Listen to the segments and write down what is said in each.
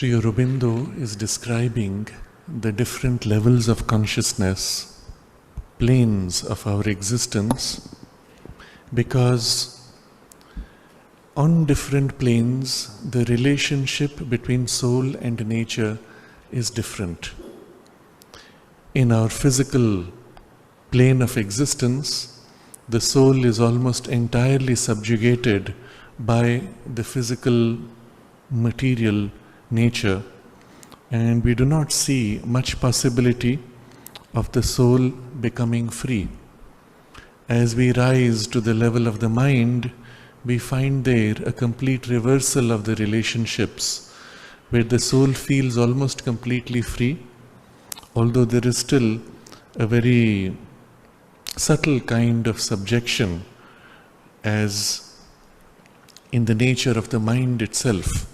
Sri Aurobindo is describing the different levels of consciousness, planes of our existence, because on different planes the relationship between soul and nature is different. In our physical plane of existence, the soul is almost entirely subjugated by the physical material nature, and we do not see much possibility of the soul becoming free. As we rise to the level of the mind, we find there a complete reversal of the relationships, where the soul feels almost completely free, although there is still a very subtle kind of subjection as in the nature of the mind itself.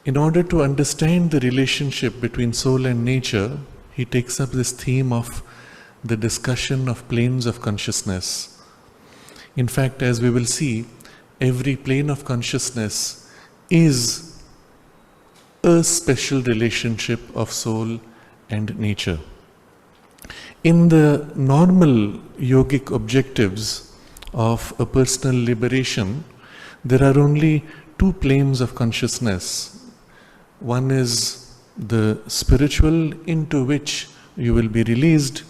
In order to understand the relationship between soul and nature, he takes up this theme of the discussion of planes of consciousness. In fact, as we will see, every plane of consciousness is a special relationship of soul and nature. In the normal yogic objectives of a personal liberation, there are only two planes of consciousness. One is the spiritual, into which you will be released,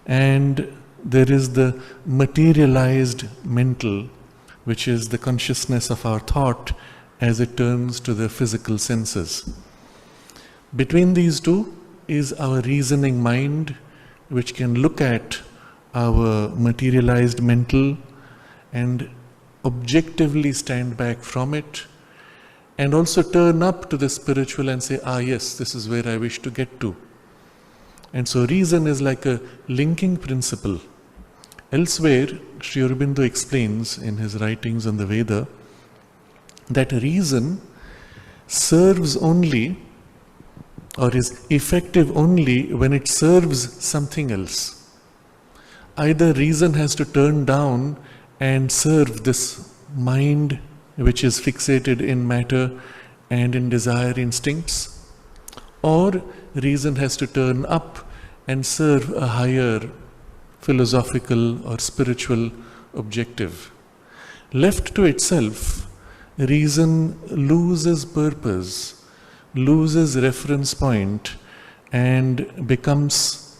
and there is the materialized mental, which is the consciousness of our thought as it turns to the physical senses. Between these two is our reasoning mind, which can look at our materialized mental and objectively stand back from it, and also turn up to the spiritual and say, yes, this is where I wish to get to. And so reason is like a linking principle. Elsewhere, Sri Aurobindo explains in his writings on the Veda that reason serves only, or is effective only, when it serves something else. Either reason has to turn down and serve this mind which is fixated in matter and in desire instincts, or reason has to turn up and serve a higher philosophical or spiritual objective. Left to itself, reason loses purpose, loses reference point, and becomes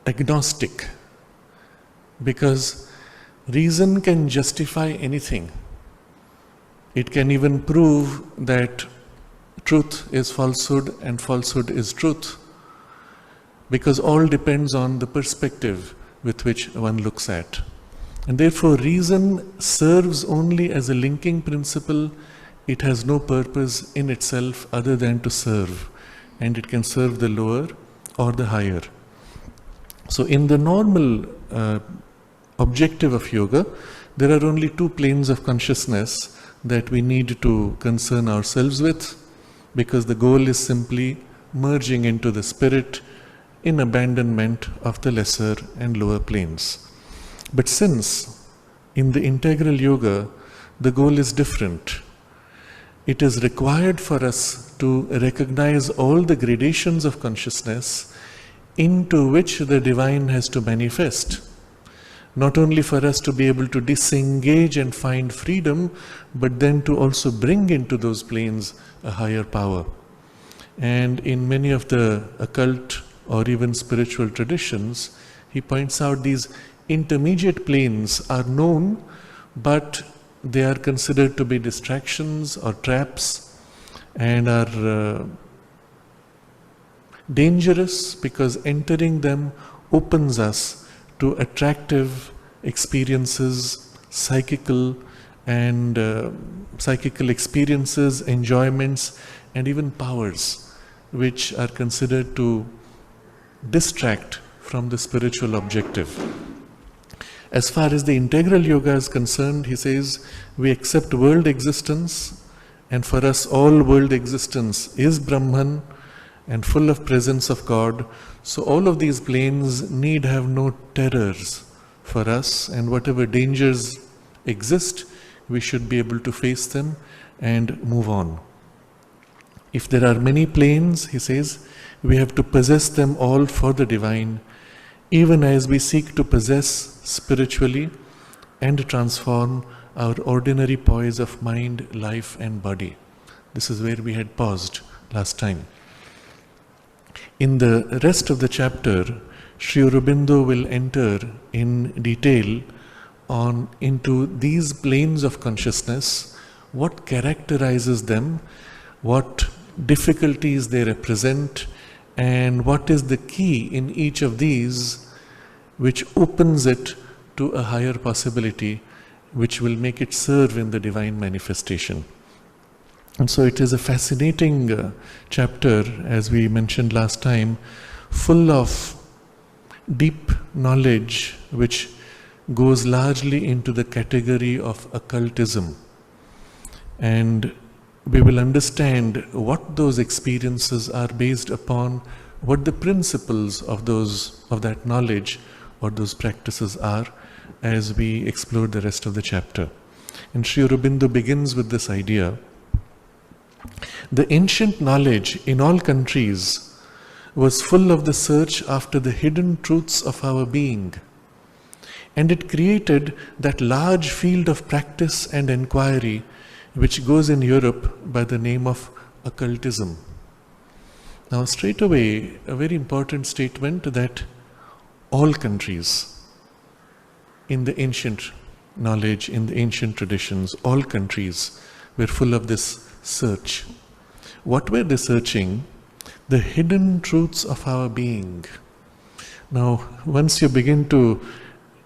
agnostic, because reason can justify anything. It can even prove that truth is falsehood and falsehood is truth, because all depends on the perspective with which one looks at. And therefore reason serves only as a linking principle. It has no purpose in itself other than to serve, and it can serve the lower or the higher. So in the normal objective of yoga, there are only two planes of consciousness that we need to concern ourselves with, because the goal is simply merging into the spirit in abandonment of the lesser and lower planes. But since in the integral yoga the goal is different, it is required for us to recognize all the gradations of consciousness into which the divine has to manifest. Not only for us to be able to disengage and find freedom, but then to also bring into those planes a higher power. And in many of the occult or even spiritual traditions, he points out these intermediate planes are known, but they are considered to be distractions or traps, and are dangerous because entering them opens us to attractive experiences, psychical experiences, enjoyments, and even powers, which are considered to distract from the spiritual objective. As far as the integral yoga is concerned, he says, we accept world existence, and for us all world existence is Brahman and full of presence of God. So all of these planes need have no terrors for us, and whatever dangers exist, we should be able to face them and move on. If there are many planes, he says, we have to possess them all for the divine, even as we seek to possess spiritually and transform our ordinary poise of mind, life and body. This is where we had paused last time. In the rest of the chapter, Sri Aurobindo will enter in detail into these planes of consciousness, what characterizes them, what difficulties they represent, and what is the key in each of these which opens it to a higher possibility, which will make it serve in the divine manifestation. And so it is a fascinating chapter, as we mentioned last time, full of deep knowledge which goes largely into the category of occultism. And we will understand what those experiences are based upon, what the principles of that knowledge or those practices are, as we explore the rest of the chapter. And Sri Aurobindo begins with this idea. The ancient knowledge in all countries was full of the search after the hidden truths of our being, and it created that large field of practice and inquiry which goes in Europe by the name of occultism. Now, straight away, a very important statement that all countries in the ancient knowledge, in the ancient traditions, all countries were full of this search. What were they searching? The hidden truths of our being. Now, once you begin to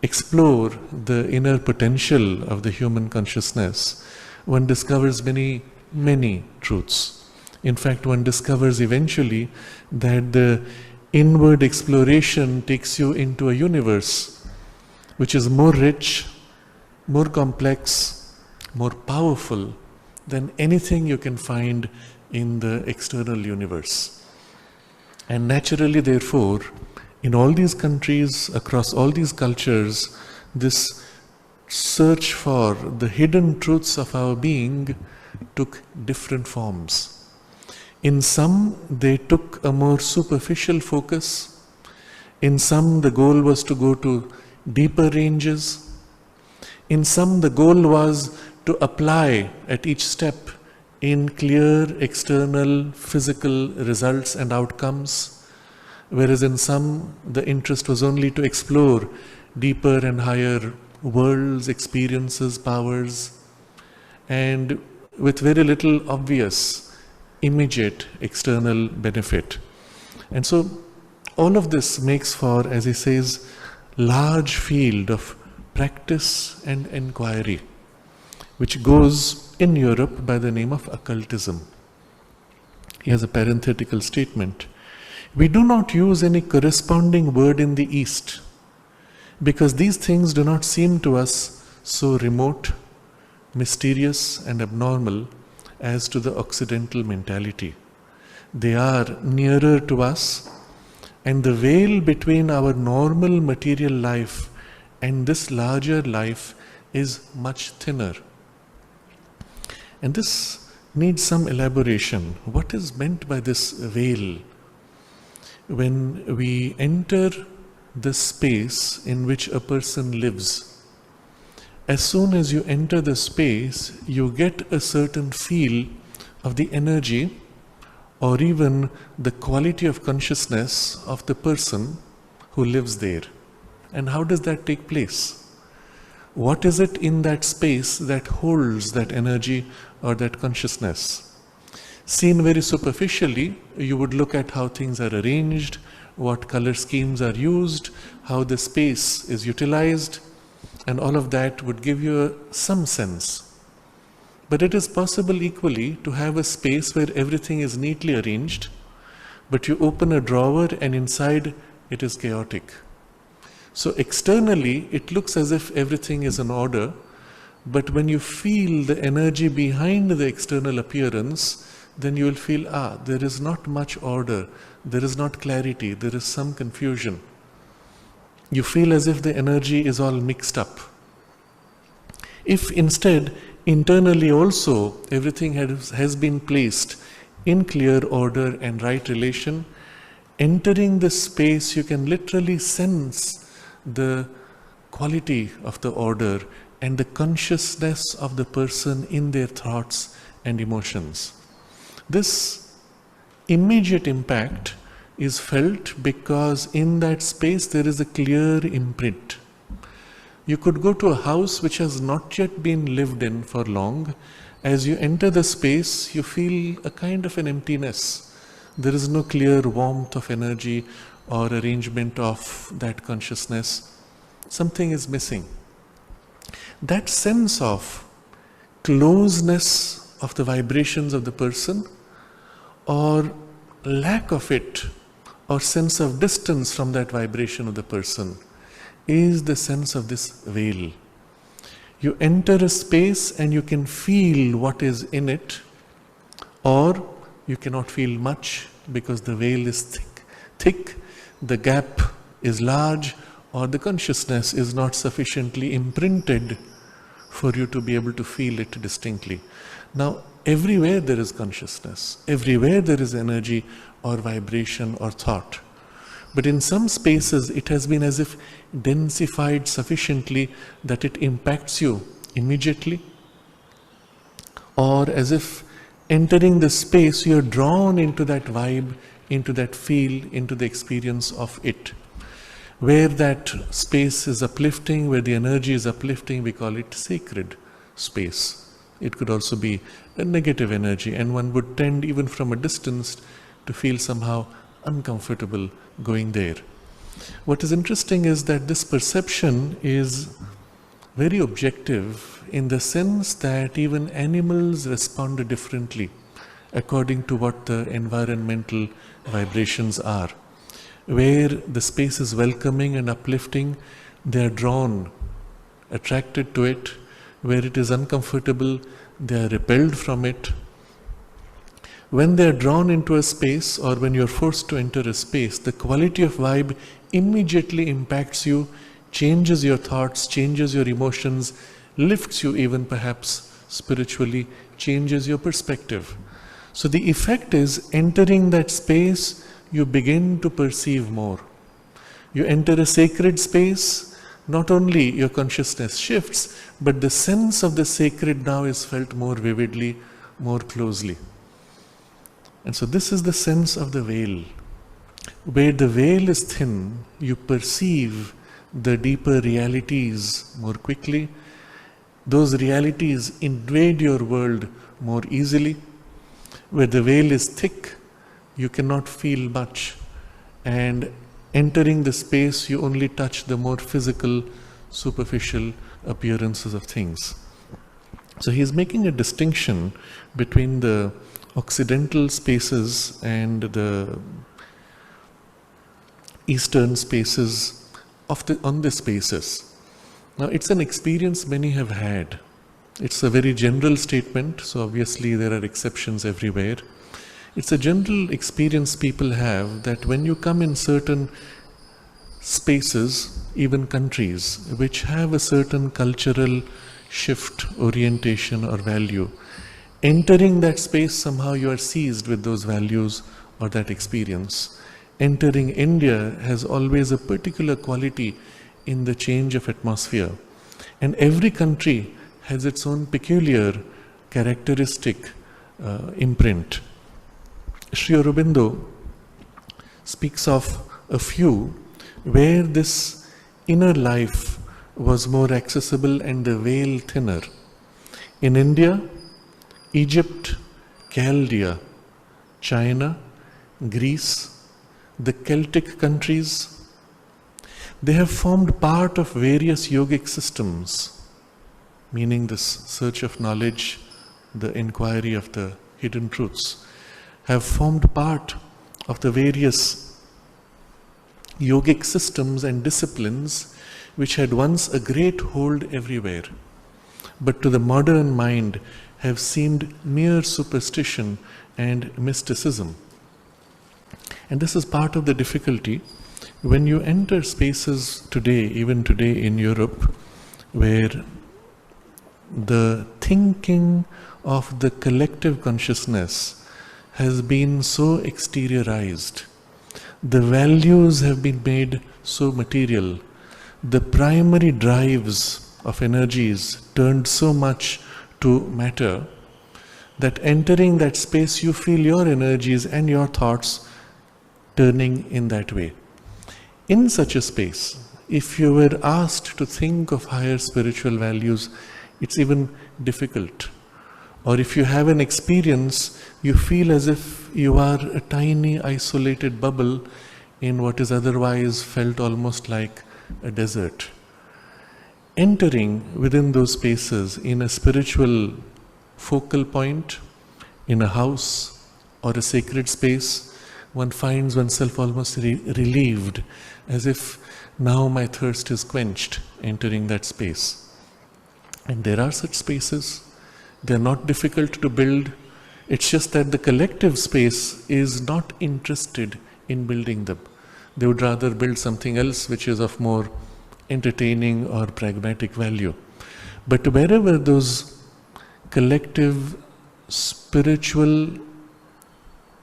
explore the inner potential of the human consciousness, one discovers many, many truths. In fact, one discovers eventually that the inward exploration takes you into a universe which is more rich, more complex, more powerful than anything you can find in the external universe. And naturally, therefore, in all these countries, across all these cultures, this search for the hidden truths of our being took different forms. In some, they took a more superficial focus. In some, the goal was to go to deeper ranges. In some, the goal was to apply at each step in clear external physical results and outcomes, whereas in some, the interest was only to explore deeper and higher worlds, experiences, powers, and with very little obvious, immediate external benefit. And so all of this makes for, as he says, large field of practice and inquiry, which goes in Europe by the name of occultism. He has a parenthetical statement. We do not use any corresponding word in the East, because these things do not seem to us so remote, mysterious and abnormal as to the Occidental mentality. They are nearer to us, and the veil between our normal material life and this larger life is much thinner. And this needs some elaboration. What is meant by this veil? When we enter the space in which a person lives, as soon as you enter the space, you get a certain feel of the energy or even the quality of consciousness of the person who lives there. And how does that take place? What is it in that space that holds that energy or that consciousness? Seen very superficially, you would look at how things are arranged, what color schemes are used, how the space is utilized, and all of that would give you some sense. But it is possible equally to have a space where everything is neatly arranged, but you open a drawer and inside it is chaotic. So externally it looks as if everything is in order, but when you feel the energy behind the external appearance, then you will feel, there is not much order, there is not clarity, there is some confusion. You feel as if the energy is all mixed up. If instead, internally also, everything has been placed in clear order and right relation, entering the space, you can literally sense the quality of the order and the consciousness of the person in their thoughts and emotions. This immediate impact is felt because in that space there is a clear imprint. You could go to a house which has not yet been lived in for long. As you enter the space, you feel a kind of an emptiness. There is no clear warmth of energy or arrangement of that consciousness. Something is missing. That sense of closeness of the vibrations of the person, or lack of it, or sense of distance from that vibration of the person, is the sense of this veil. You enter a space and you can feel what is in it, or you cannot feel much because the veil is thick, the gap is large, or the consciousness is not sufficiently imprinted for you to be able to feel it distinctly. Now, everywhere there is consciousness, everywhere there is energy or vibration or thought. But in some spaces it has been as if densified sufficiently that it impacts you immediately, or as if entering the space you are drawn into that vibe, into that feel, into the experience of it. Where that space is uplifting, where the energy is uplifting, we call it sacred space. It could also be a negative energy, and one would tend even from a distance to feel somehow uncomfortable going there. What is interesting is that this perception is very objective in the sense that even animals respond differently according to what the environmental vibrations are. Where the space is welcoming and uplifting, they are drawn, attracted to it. Where it is uncomfortable, they are repelled from it. When they are drawn into a space, or when you are forced to enter a space, the quality of vibe immediately impacts you, changes your thoughts, changes your emotions, lifts you even perhaps spiritually, changes your perspective. So the effect is, entering that space, you begin to perceive more. You enter a sacred space, not only your consciousness shifts, but the sense of the sacred now is felt more vividly, more closely. And so this is the sense of the veil. Where the veil is thin, you perceive the deeper realities more quickly. Those realities invade your world more easily. Where the veil is thick, you cannot feel much, and entering the space you only touch the more physical, superficial appearances of things. So he is making a distinction between the Occidental spaces and the Eastern spaces on the spaces. Now it's an experience many have had. It's a very general statement, so obviously there are exceptions everywhere. It's a general experience people have that when you come in certain spaces, even countries, which have a certain cultural shift, orientation or value, entering that space somehow you are seized with those values or that experience. Entering India has always a particular quality in the change of atmosphere. And every country has its own peculiar characteristic imprint. Sri Aurobindo speaks of a few where this inner life was more accessible and the veil thinner. In India, Egypt, Chaldea, China, Greece, the Celtic countries, they have formed part of various yogic systems, meaning this search of knowledge, the inquiry of the hidden truths, have formed part of the various yogic systems and disciplines which had once a great hold everywhere, but to the modern mind have seemed mere superstition and mysticism. And this is part of the difficulty when you enter spaces today, even today in Europe, where the thinking of the collective consciousness has been so exteriorized. The values have been made so material. The primary drives of energies turned so much to matter that entering that space you feel your energies and your thoughts turning in that way. In such a space, if you were asked to think of higher spiritual values, it's even difficult. Or if you have an experience, you feel as if you are a tiny isolated bubble in what is otherwise felt almost like a desert. Entering within those spaces in a spiritual focal point, in a house or a sacred space, one finds oneself almost relieved, as if now my thirst is quenched entering that space. And there are such spaces. They're not difficult to build. It's just that the collective space is not interested in building them. They would rather build something else which is of more entertaining or pragmatic value. But wherever those collective spiritual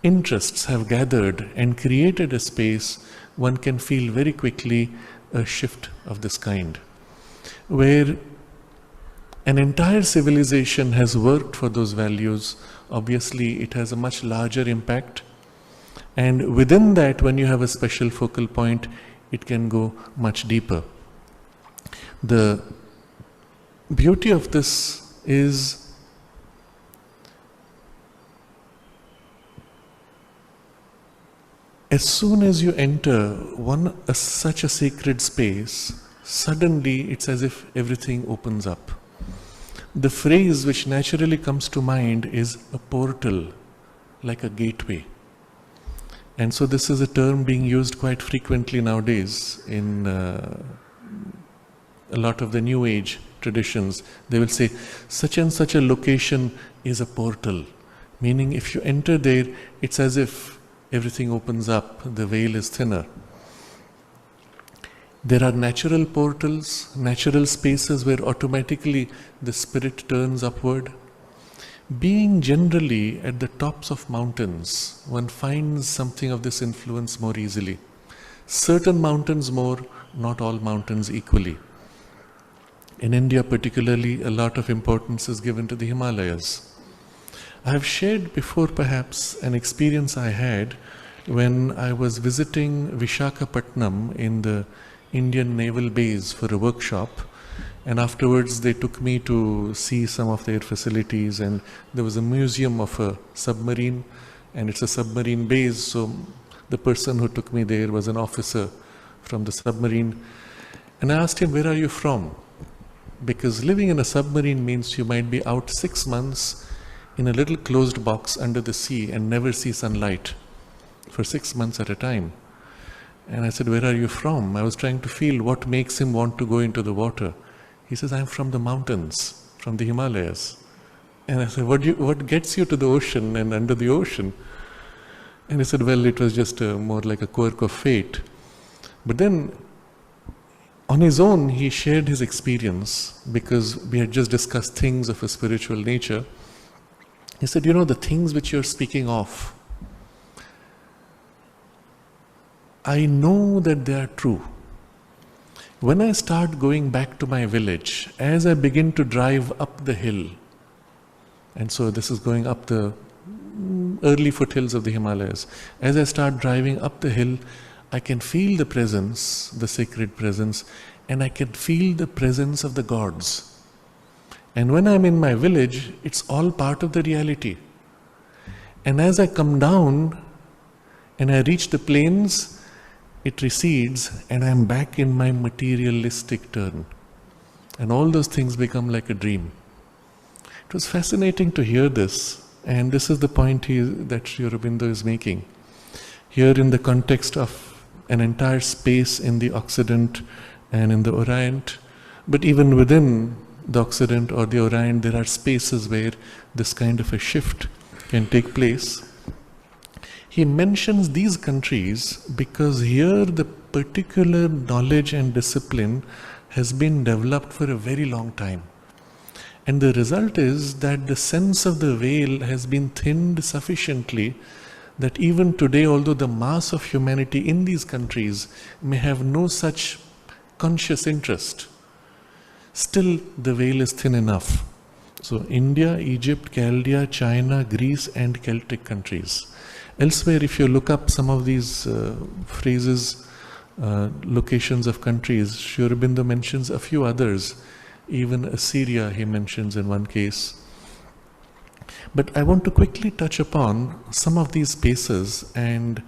interests have gathered and created a space, one can feel very quickly a shift of this kind, where an entire civilization has worked for those values. Obviously, it has a much larger impact. And within that, when you have a special focal point, it can go much deeper. The beauty of this is as soon as you enter such a sacred space, suddenly it's as if everything opens up. The phrase which naturally comes to mind is a portal, like a gateway. And so this is a term being used quite frequently nowadays in a lot of the New Age traditions. They will say, such and such a location is a portal. Meaning if you enter there, it's as if everything opens up, the veil is thinner. There are natural portals, natural spaces where automatically the spirit turns upward. Being generally at the tops of mountains, one finds something of this influence more easily. Certain mountains more, not all mountains equally. In India particularly, a lot of importance is given to the Himalayas. I have shared before perhaps an experience I had when I was visiting Visakhapatnam in the Indian naval base for a workshop, and afterwards they took me to see some of their facilities, and there was a museum of a submarine, and it's a submarine base, so the person who took me there was an officer from the submarine. And I asked him, where are you from? Because living in a submarine means you might be out 6 months in a little closed box under the sea and never see sunlight for 6 months at a time. And I said, where are you from? I was trying to feel what makes him want to go into the water. He says, I'm from the mountains, from the Himalayas. And I said, what gets you to the ocean and under the ocean? And he said, well, it was just more like a quirk of fate. But then, on his own, he shared his experience, because we had just discussed things of a spiritual nature. He said, the things which you're speaking of, I know that they are true. When I start going back to my village, as I begin to drive up the hill, and so this is going up the early foothills of the Himalayas, as I start driving up the hill, I can feel the presence, the sacred presence, and I can feel the presence of the gods. And when I'm in my village, it's all part of the reality. And as I come down and I reach the plains, it recedes and I'm back in my materialistic turn. And all those things become like a dream. It was fascinating to hear this, and this is the point that Sri Aurobindo is making. Here in the context of an entire space in the Occident and in the Orient, but even within the Occident or the Orient, there are spaces where this kind of a shift can take place. He mentions these countries because here the particular knowledge and discipline has been developed for a very long time. And the result is that the sense of the veil has been thinned sufficiently that even today, although the mass of humanity in these countries may have no such conscious interest, still the veil is thin enough. So India, Egypt, Chaldea, China, Greece and Celtic countries. Elsewhere, if you look up some of these phrases, locations of countries, Sri Aurobindo mentions a few others. Even Assyria he mentions in one case. But I want to quickly touch upon some of these spaces and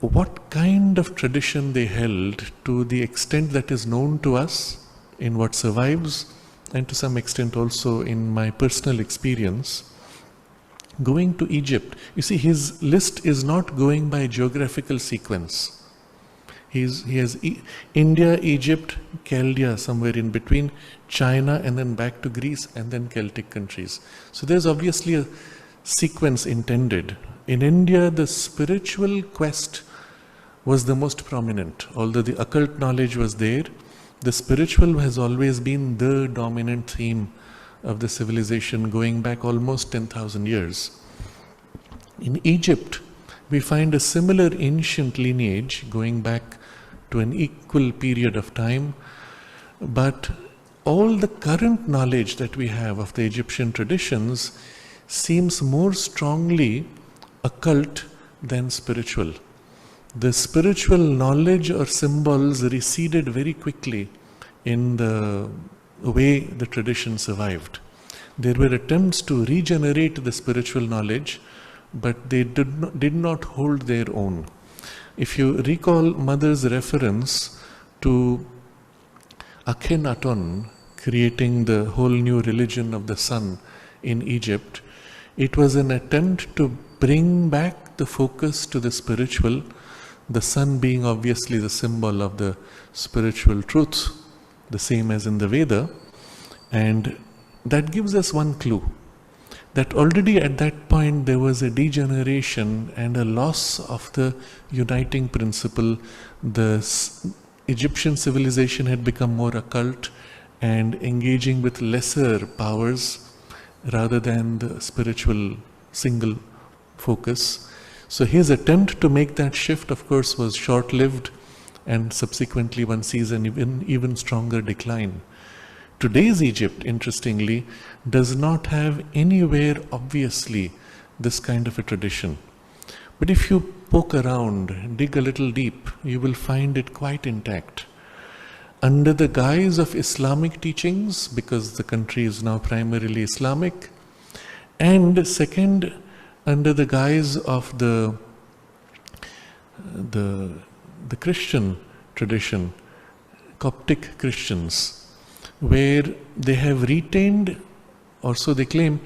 what kind of tradition they held to the extent that is known to us in what survives, and to some extent also in my personal experience. Going to Egypt, you see, his list is not going by geographical sequence. He has India, Egypt, Chaldea somewhere in between, China, and then back to Greece, and then Celtic countries. So there's obviously a sequence intended. In India, the spiritual quest was the most prominent. Although the occult knowledge was there, the spiritual has always been the dominant theme of the civilization going back almost 10,000 years. In Egypt, we find a similar ancient lineage going back to an equal period of time, but all the current knowledge that we have of the Egyptian traditions seems more strongly occult than spiritual. The spiritual knowledge or symbols receded very quickly in the way the tradition survived. There were attempts to regenerate the spiritual knowledge, but they did not hold their own. If you recall Mother's reference to Akhenaton creating the whole new religion of the sun in Egypt, it was an attempt to bring back the focus to the spiritual, the sun being obviously the symbol of the spiritual truth, the same as in the Veda. And that gives us one clue, that already at that point there was a degeneration and a loss of the uniting principle. The Egyptian civilization had become more occult and engaging with lesser powers rather than the spiritual single focus. So his attempt to make that shift, of course, was short-lived, and subsequently one sees an even stronger decline. Today's Egypt, interestingly, does not have anywhere obviously this kind of a tradition. But if you poke around, dig a little deep, you will find it quite intact. Under the guise of Islamic teachings, because the country is now primarily Islamic, and second, under the guise of the Christian tradition, Coptic Christians, where they have retained, or so they claim,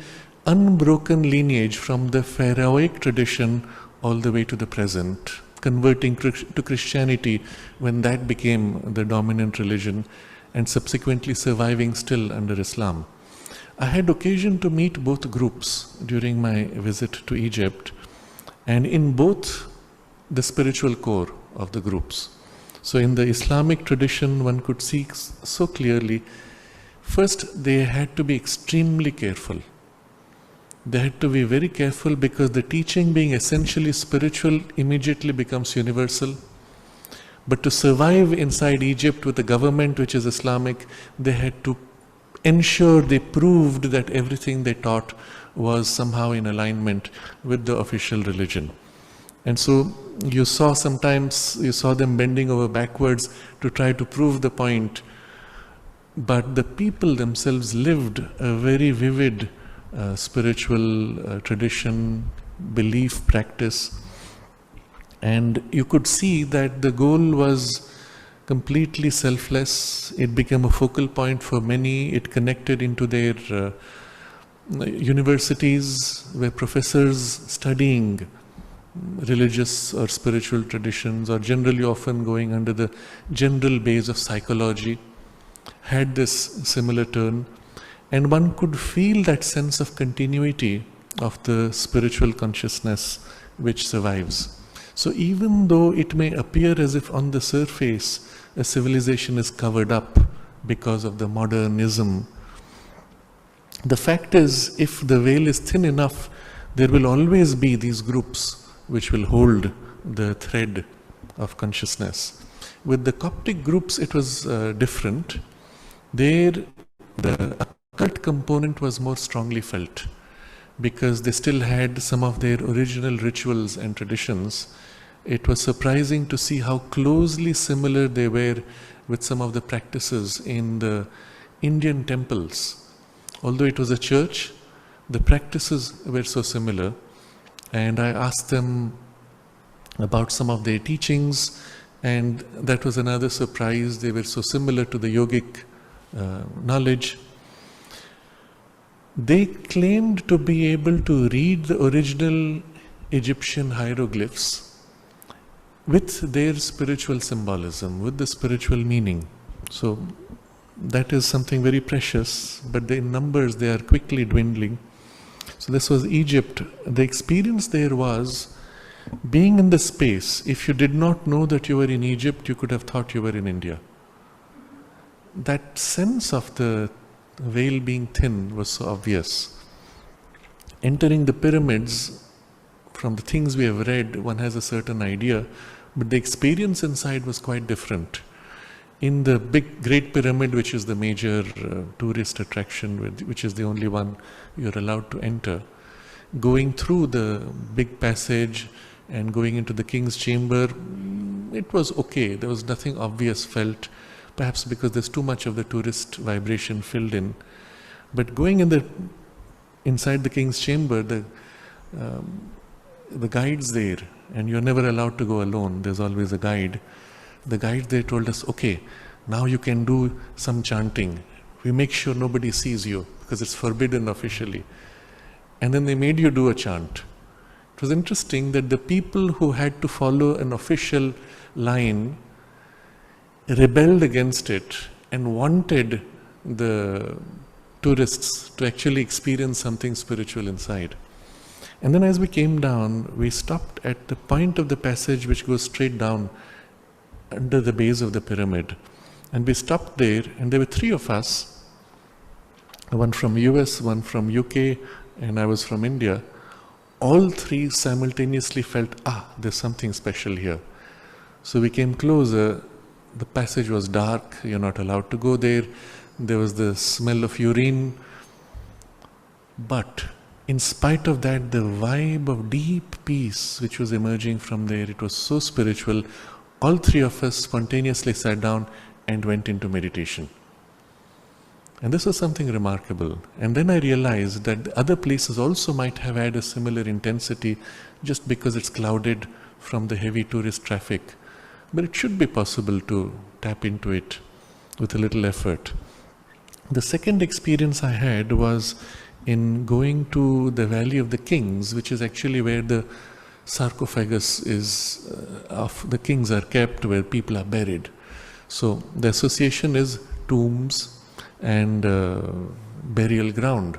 unbroken lineage from the Pharaohic tradition all the way to the present, converting to Christianity when that became the dominant religion, and subsequently surviving still under Islam. I had occasion to meet both groups during my visit to Egypt, and in both the spiritual core of the groups. So in the Islamic tradition, one could see so clearly, first they had to be extremely careful. They had to be very careful because the teaching, being essentially spiritual, immediately becomes universal. But to survive inside Egypt with a government which is Islamic, they had to ensure they proved that everything they taught was somehow in alignment with the official religion. And so you saw them bending over backwards to try to prove the point, but the people themselves lived a very vivid spiritual tradition, belief, practice, and you could see that the goal was completely selfless. It became a focal point for many. It connected into their universities, where professors studying religious or spiritual traditions, or generally often going under the general base of psychology, had this similar turn. And one could feel that sense of continuity of the spiritual consciousness which survives. So even though it may appear as if on the surface a civilization is covered up because of the modernism, The fact is, if the veil is thin enough, there will always be these groups which will hold the thread of consciousness. With the Coptic groups, it was different. There, the occult component was more strongly felt because they still had some of their original rituals and traditions. It was surprising to see how closely similar they were with some of the practices in the Indian temples. Although it was a church, the practices were so similar, and I asked them about some of their teachings, and that was another surprise. They were so similar to the yogic knowledge. They claimed to be able to read the original Egyptian hieroglyphs with their spiritual symbolism, with the spiritual meaning. So that is something very precious, but in numbers they are quickly dwindling. So this was Egypt. The experience there was being in the space. If you did not know that you were in Egypt, you could have thought you were in India. That sense of the veil being thin was so obvious. Entering the pyramids, from the things we have read, one has a certain idea, but the experience inside was quite different. In the big Great Pyramid, which is the major tourist attraction, which is the only one you're allowed to enter, going through the big passage and going into the king's chamber, it was okay. There was nothing obvious felt, perhaps because there's too much of the tourist vibration filled in. But going inside the king's chamber, the guides there, and you're never allowed to go alone. There's always a guide. The guide there told us, okay, now you can do some chanting. We make sure nobody sees you because it's forbidden officially. And then they made you do a chant. It was interesting that the people who had to follow an official line rebelled against it and wanted the tourists to actually experience something spiritual inside. And then as we came down, we stopped at the point of the passage which goes straight down under the base of the pyramid. And we stopped there, and there were three of us, one from US, one from UK, and I was from India. All three simultaneously felt, there's something special here. So we came closer. The passage was dark, you're not allowed to go there. There was the smell of urine. But in spite of that, the vibe of deep peace which was emerging from there, it was so spiritual. All three of us spontaneously sat down and went into meditation. And this was something remarkable. And then I realized that other places also might have had a similar intensity just because it's clouded from the heavy tourist traffic. But it should be possible to tap into it with a little effort. The second experience I had was in going to the Valley of the Kings, which is actually where the sarcophagus of the kings are kept, where people are buried. So the association is tombs and burial ground.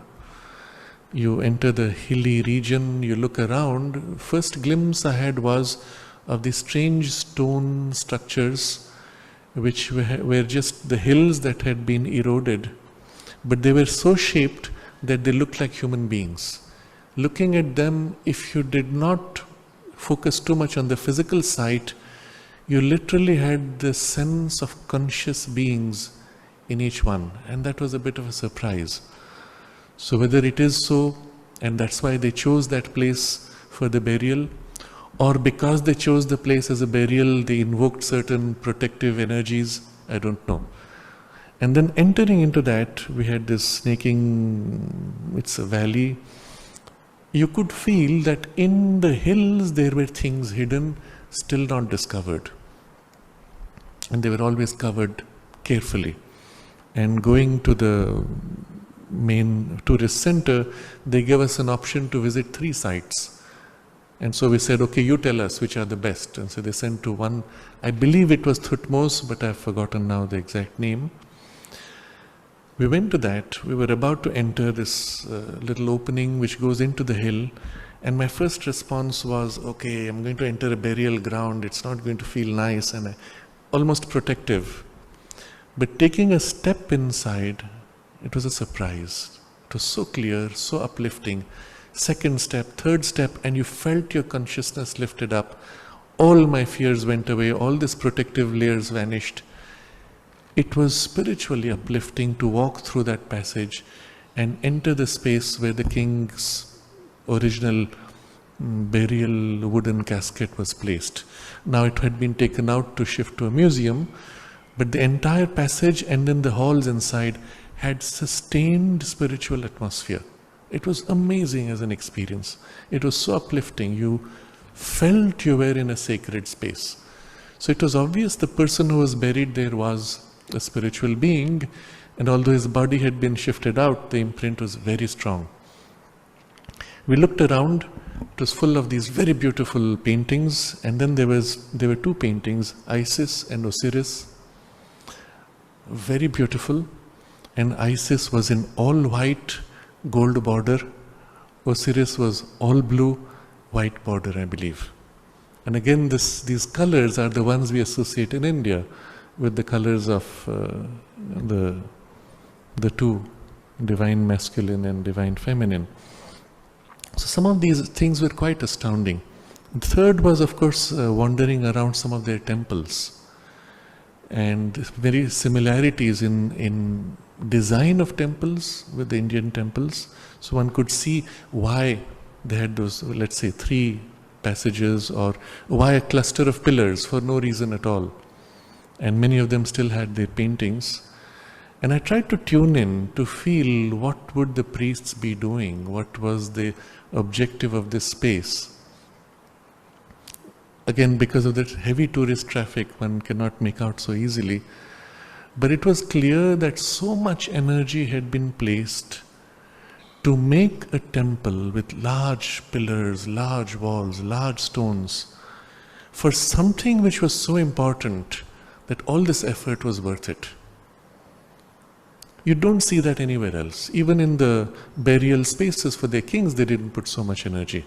You enter the hilly region, you look around. First glimpse I had was of these strange stone structures which were just the hills that had been eroded, but they were so shaped that they looked like human beings. Looking at them, if you did not focus too much on the physical sight, you literally had the sense of conscious beings in each one, and that was a bit of a surprise. So whether it is so, and that's why they chose that place for the burial, or because they chose the place as a burial, they invoked certain protective energies, I don't know. And then entering into that, we had this snaking, it's a valley. You could feel that in the hills there were things hidden, still not discovered. And they were always covered carefully. And going to the main tourist center, they gave us an option to visit 3 sites. And so we said, okay, you tell us which are the best. And so they sent to one, I believe it was Thutmose, but I've forgotten now the exact name. We went to that. We were about to enter this little opening which goes into the hill. And my first response was, okay, I'm going to enter a burial ground. It's not going to feel nice and almost protective. But taking a step inside, it was a surprise. It was so clear, so uplifting. Second step, third step, and you felt your consciousness lifted up. All my fears went away, all these protective layers vanished. It was spiritually uplifting to walk through that passage and enter the space where the king's original burial wooden casket was placed. Now it had been taken out to shift to a museum, but the entire passage and then the halls inside had sustained spiritual atmosphere. It was amazing as an experience. It was so uplifting. You felt you were in a sacred space. So it was obvious the person who was buried there was a spiritual being, and although his body had been shifted out, the imprint was very strong. We looked around. It was full of these very beautiful paintings, and then there were two paintings, Isis and Osiris. Very beautiful. And Isis was in all white, gold border. Osiris was all blue, white border, I believe. And again, these colors are the ones we associate in India with the colors of the two, divine masculine and divine feminine. So some of these things were quite astounding. The third was, of course, wandering around some of their temples, and very similarities in design of temples with the Indian temples. So one could see why they had those, let's say, 3 passages, or why a cluster of pillars for no reason at all. And many of them still had their paintings. And I tried to tune in to feel what would the priests be doing, what was the objective of this space. Again, because of the heavy tourist traffic, one cannot make out so easily. But it was clear that so much energy had been placed to make a temple with large pillars, large walls, large stones, for something which was so important that all this effort was worth it. You don't see that anywhere else. Even in the burial spaces for their kings, they didn't put so much energy.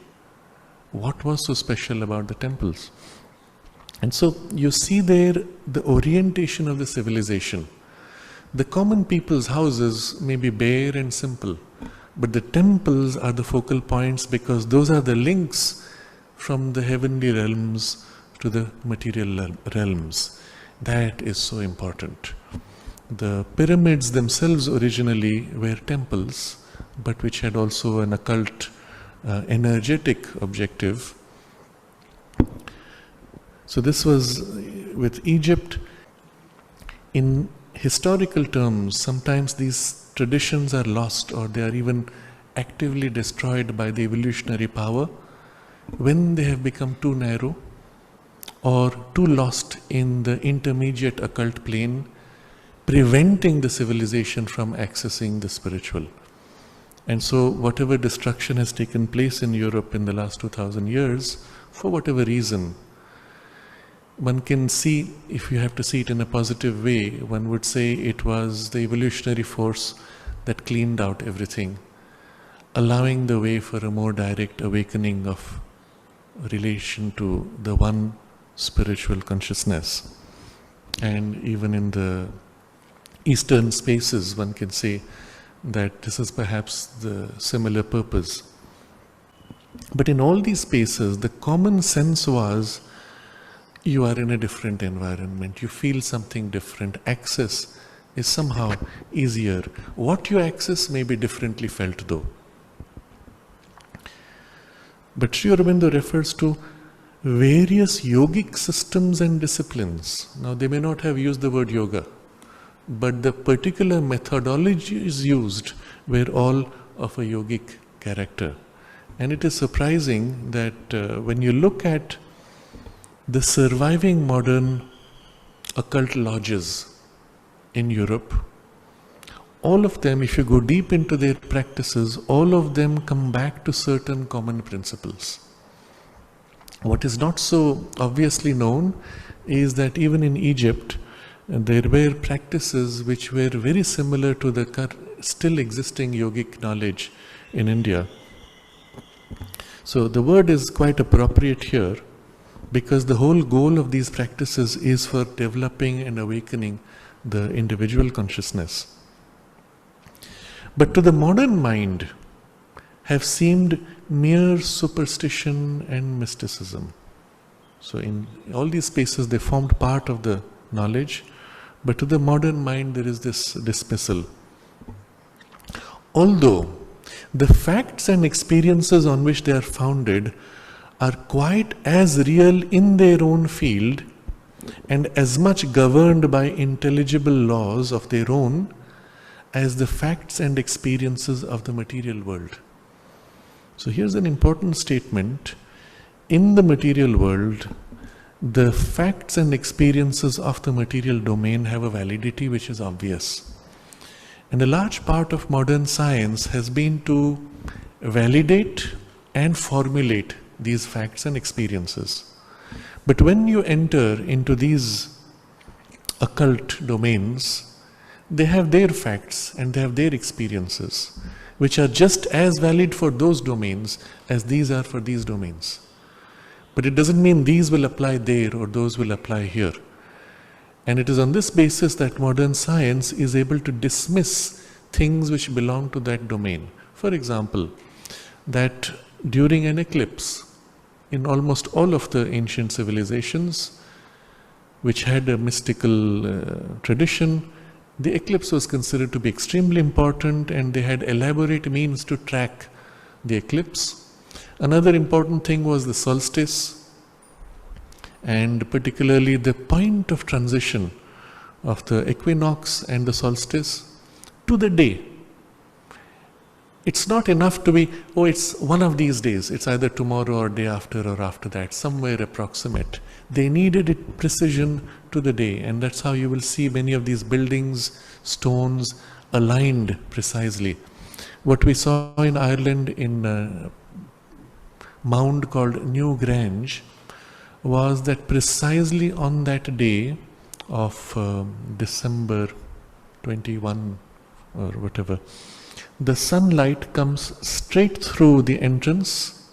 What was so special about the temples? And so you see there the orientation of the civilization. The common people's houses may be bare and simple, but the temples are the focal points because those are the links from the heavenly realms to the material realms. That is so important. The pyramids themselves originally were temples, but which had also an occult, energetic objective. So this was with Egypt. In historical terms, sometimes these traditions are lost, or they are even actively destroyed by the evolutionary power when they have become too narrow or too lost in the intermediate occult plane, preventing the civilization from accessing the spiritual. And so whatever destruction has taken place in Europe in the last 2000 years, for whatever reason, one can see, if you have to see it in a positive way, one would say it was the evolutionary force that cleaned out everything, allowing the way for a more direct awakening of relation to the one spiritual consciousness. And even in the Eastern spaces, one can say that this is perhaps the similar purpose. But in all these spaces, the common sense was you are in a different environment, you feel something different, access is somehow easier. What you access may be differently felt though. But Sri Aurobindo refers to various yogic systems and disciplines. Now they may not have used the word yoga, but the particular methodologies used were all of a yogic character. And it is surprising that when you look at the surviving modern occult lodges in Europe, all of them, if you go deep into their practices, all of them come back to certain common principles. What is not so obviously known is that even in Egypt, there were practices which were very similar to the still existing yogic knowledge in India. So the word is quite appropriate here, because the whole goal of these practices is for developing and awakening the individual consciousness. but to the modern mind have seemed mere superstition and mysticism. So in all these spaces they formed part of the knowledge, but to the modern mind there is this dismissal. Although the facts and experiences on which they are founded are quite as real in their own field and as much governed by intelligible laws of their own as the facts and experiences of the material world. So here's an important statement. In the material world, the facts and experiences of the material domain have a validity which is obvious. And a large part of modern science has been to validate and formulate these facts and experiences. But when you enter into these occult domains, they have their facts and they have their experiences, which are just as valid for those domains as these are for these domains. But it doesn't mean these will apply there or those will apply here. And it is on this basis that modern science is able to dismiss things which belong to that domain. For example, that during an eclipse, in almost all of the ancient civilizations which had a mystical tradition, the eclipse was considered to be extremely important, and they had elaborate means to track the eclipse. Another important thing was the solstice, and particularly the point of transition of the equinox and the solstice to the day. It's not enough to be, oh, it's one of these days, it's either tomorrow or day after or after that, somewhere approximate. They needed it precision to the day, and that's how you will see many of these buildings, stones aligned precisely. What we saw in Ireland in a mound called New Grange was that precisely on that day of December 21 or whatever, the sunlight comes straight through the entrance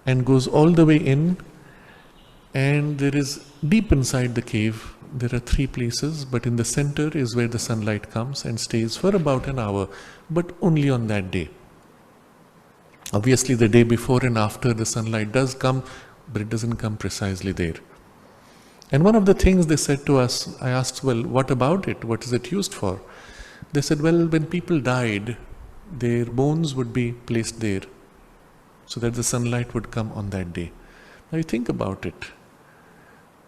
and goes all the way in, and there is deep inside the cave, there are 3 places, but in the center is where the sunlight comes and stays for about an hour, but only on that day. Obviously the day before and after the sunlight does come, but it doesn't come precisely there. And one of the things they said to us, I asked, well, what about it? What is it used for? They said, well, when people died, their bones would be placed there so that the sunlight would come on that day. Now you think about it.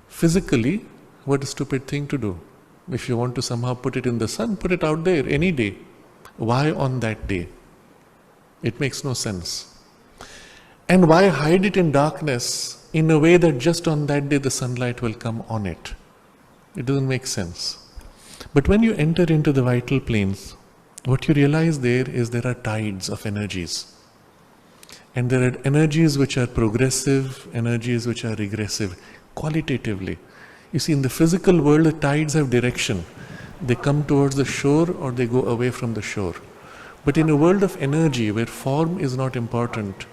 Physically, what a stupid thing to do. If you want to somehow put it in the sun, put it out there any day. Why on that day? It makes no sense. And why hide it in darkness in a way that just on that day the sunlight will come on it? It doesn't make sense. But when you enter into the vital planes, what you realize there is there are tides of energies. And there are energies which are progressive, energies which are regressive, qualitatively. You see, in the physical world, the tides have direction. They come towards the shore or they go away from the shore. But in a world of energy where form is not important,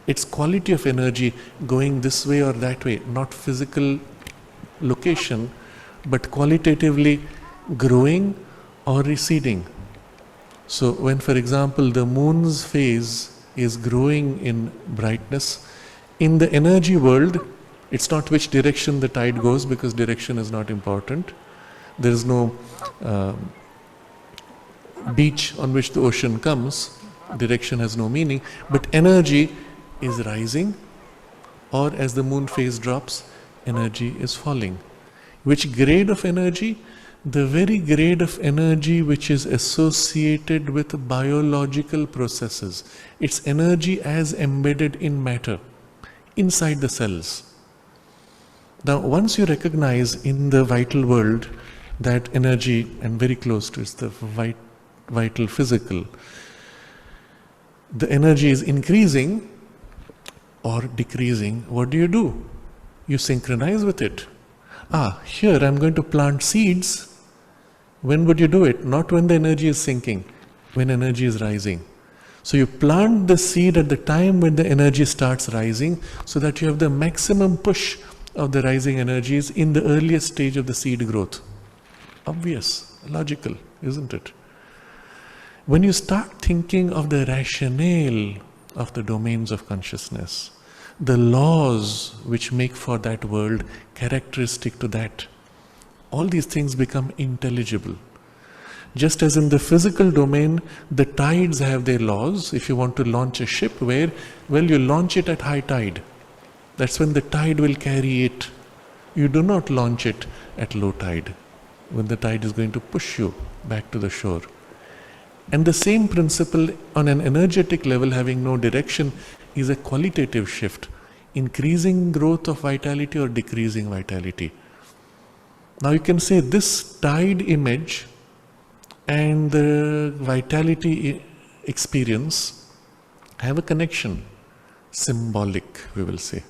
it's quality of energy going this way or that way, not physical location, but qualitatively growing or receding. So when, for example, the moon's phase is growing in brightness, in the energy world, it's not which direction the tide goes, because direction is not important. There is no beach on which the ocean comes. Direction has no meaning. But energy is rising, or as the moon phase drops, energy is falling. Which grade of energy? The very grade of energy which is associated with biological processes. It's energy as embedded in matter, inside the cells. Now, once you recognize in the vital world that energy, and very close to it's the vital physical, the energy is increasing or decreasing, what do? You synchronize with it. Here I'm going to plant seeds. When would you do it? Not when the energy is sinking, when energy is rising. So you plant the seed at the time when the energy starts rising, so that you have the maximum push of the rising energies in the earliest stage of the seed growth. Obvious, logical, isn't it? When you start thinking of the rationale of the domains of consciousness, the laws which make for that world characteristic to that, all these things become intelligible. Just as in the physical domain, the tides have their laws. If you want to launch a ship, you launch it at high tide. That's when the tide will carry it. You do not launch it at low tide, when the tide is going to push you back to the shore. And the same principle on an energetic level, having no direction, is a qualitative shift, increasing growth of vitality or decreasing vitality. Now you can say this tide image and the vitality experience have a connection, symbolic, we will say.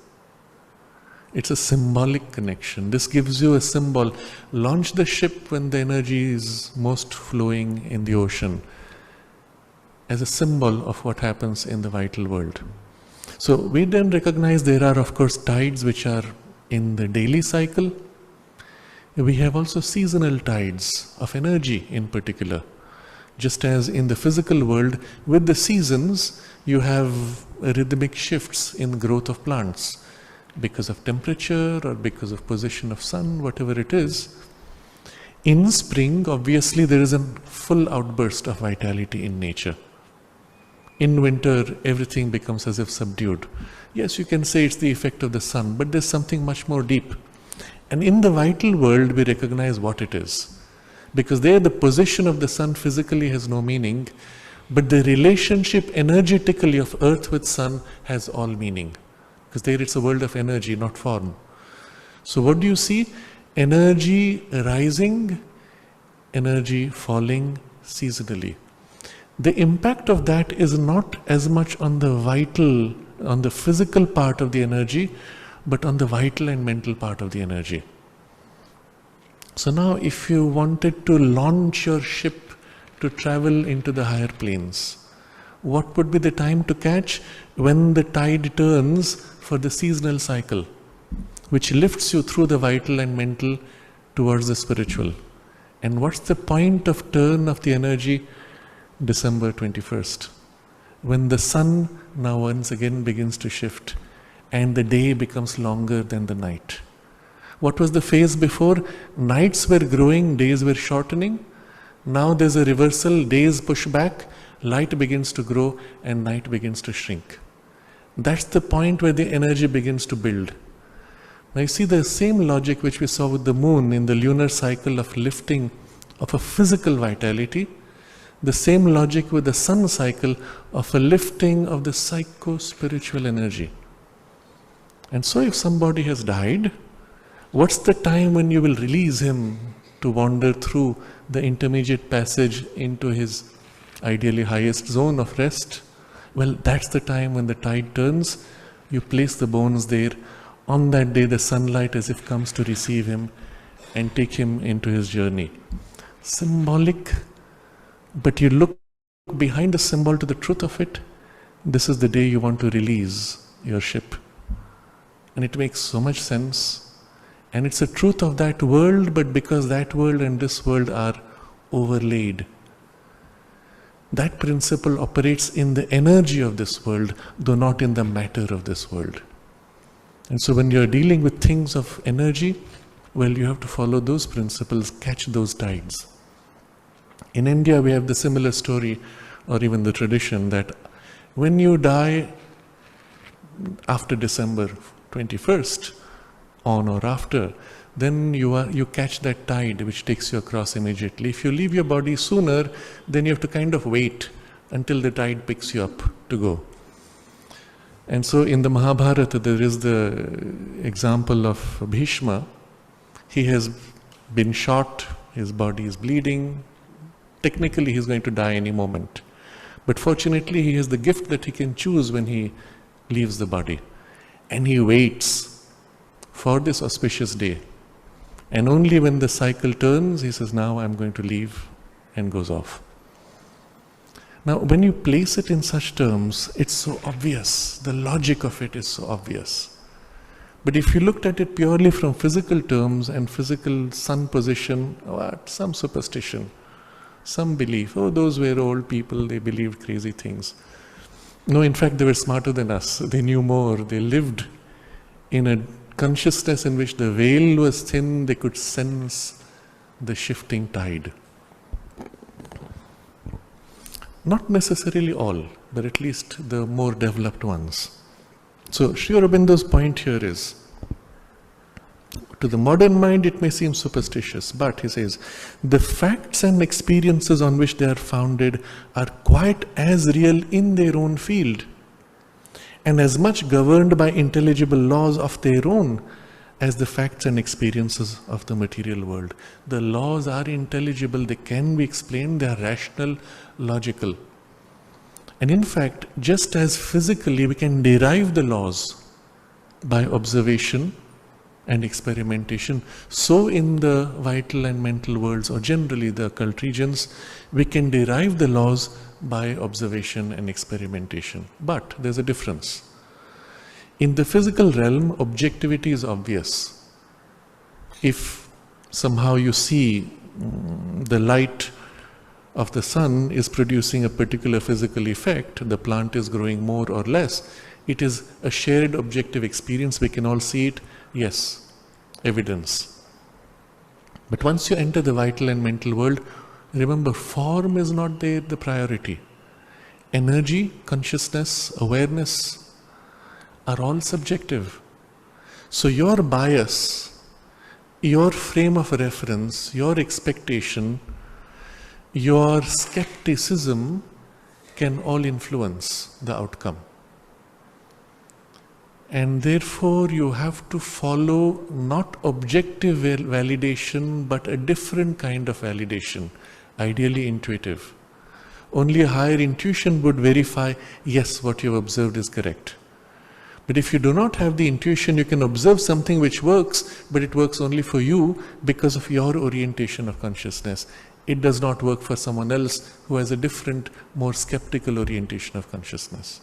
It's a symbolic connection. This gives you a symbol. Launch the ship when the energy is most flowing in the ocean, as a symbol of what happens in the vital world. So we then recognize there are, of course, tides which are in the daily cycle. We have also seasonal tides of energy in particular. Just as in the physical world, with the seasons, you have rhythmic shifts in growth of plants because of temperature or because of position of sun, whatever it is. In spring, obviously, there is a full outburst of vitality in nature. In winter, everything becomes as if subdued. Yes, you can say it's the effect of the sun, but there's something much more deep. And in the vital world, we recognize what it is. Because there, the position of the sun physically has no meaning, but the relationship energetically of earth with sun has all meaning. Because there it's a world of energy, not form. So what do you see? Energy rising, energy falling seasonally. The impact of that is not as much on the vital, on the physical part of the energy, but on the vital and mental part of the energy. So now if you wanted to launch your ship to travel into the higher planes, what would be the time to catch? When the tide turns for the seasonal cycle, which lifts you through the vital and mental towards the spiritual. And what's the point of turn of the energy? December 21st, when the sun now once again begins to shift and the day becomes longer than the night. What was the phase before? Nights were growing, days were shortening. Now there's a reversal, days push back, light begins to grow and night begins to shrink. That's the point where the energy begins to build. Now you see the same logic which we saw with the moon in the lunar cycle of lifting of a physical vitality, the same logic with the sun cycle of a lifting of the psycho-spiritual energy. And so if somebody has died, what's the time when you will release him to wander through the intermediate passage into his ideally highest zone of rest? Well, that's the time when the tide turns, you place the bones there. On that day, the sunlight as if comes to receive him and take him into his journey. Symbolic, but you look behind the symbol to the truth of it. This is the day you want to release your ship. And it makes so much sense. And it's a truth of that world, but because that world and this world are overlaid, that principle operates in the energy of this world, though not in the matter of this world. And so when you're dealing with things of energy, well, you have to follow those principles, catch those tides. In India, we have the similar story, or even the tradition, that when you die after December 21st, on or after, then you catch that tide which takes you across immediately. If you leave your body sooner, then you have to kind of wait until the tide picks you up to go. And so in the Mahabharata, there is the example of Bhishma. He has been shot, his body is bleeding. Technically, he's going to die any moment. But fortunately, he has the gift that he can choose when he leaves the body. And he waits for this auspicious day. And only when the cycle turns, he says, now I'm going to leave, and goes off. Now, when you place it in such terms, it's so obvious. The logic of it is so obvious. But if you looked at it purely from physical terms and physical sun position, some superstition, some belief. Oh, those were old people, they believed crazy things. No, in fact, they were smarter than us. They knew more. They lived in a consciousness in which the veil was thin. They could sense the shifting tide. Not necessarily all, but at least the more developed ones. So Sri Aurobindo's point here is, to the modern mind it may seem superstitious, but he says, the facts and experiences on which they are founded are quite as real in their own field, and as much governed by intelligible laws of their own as the facts and experiences of the material world. The laws are intelligible, they can be explained, they are rational, logical. And in fact, just as physically we can derive the laws by observation and experimentation, so in the vital and mental worlds, or generally the occult regions, we can derive the laws by observation and experimentation. But there's a difference. In the physical realm, objectivity is obvious. If somehow you see the light of the sun is producing a particular physical effect, the plant is growing more or less, it is a shared objective experience, we can all see it, yes, evidence. But once you enter the vital and mental world, remember, form is not there the priority. Energy, consciousness, awareness are all subjective. So your bias, your frame of reference, your expectation, your skepticism can all influence the outcome. And therefore you have to follow not objective validation, but a different kind of validation, ideally intuitive. Only a higher intuition would verify, yes, what you have observed is correct. But if you do not have the intuition, you can observe something which works, but it works only for you because of your orientation of consciousness. It does not work for someone else who has a different, more skeptical orientation of consciousness.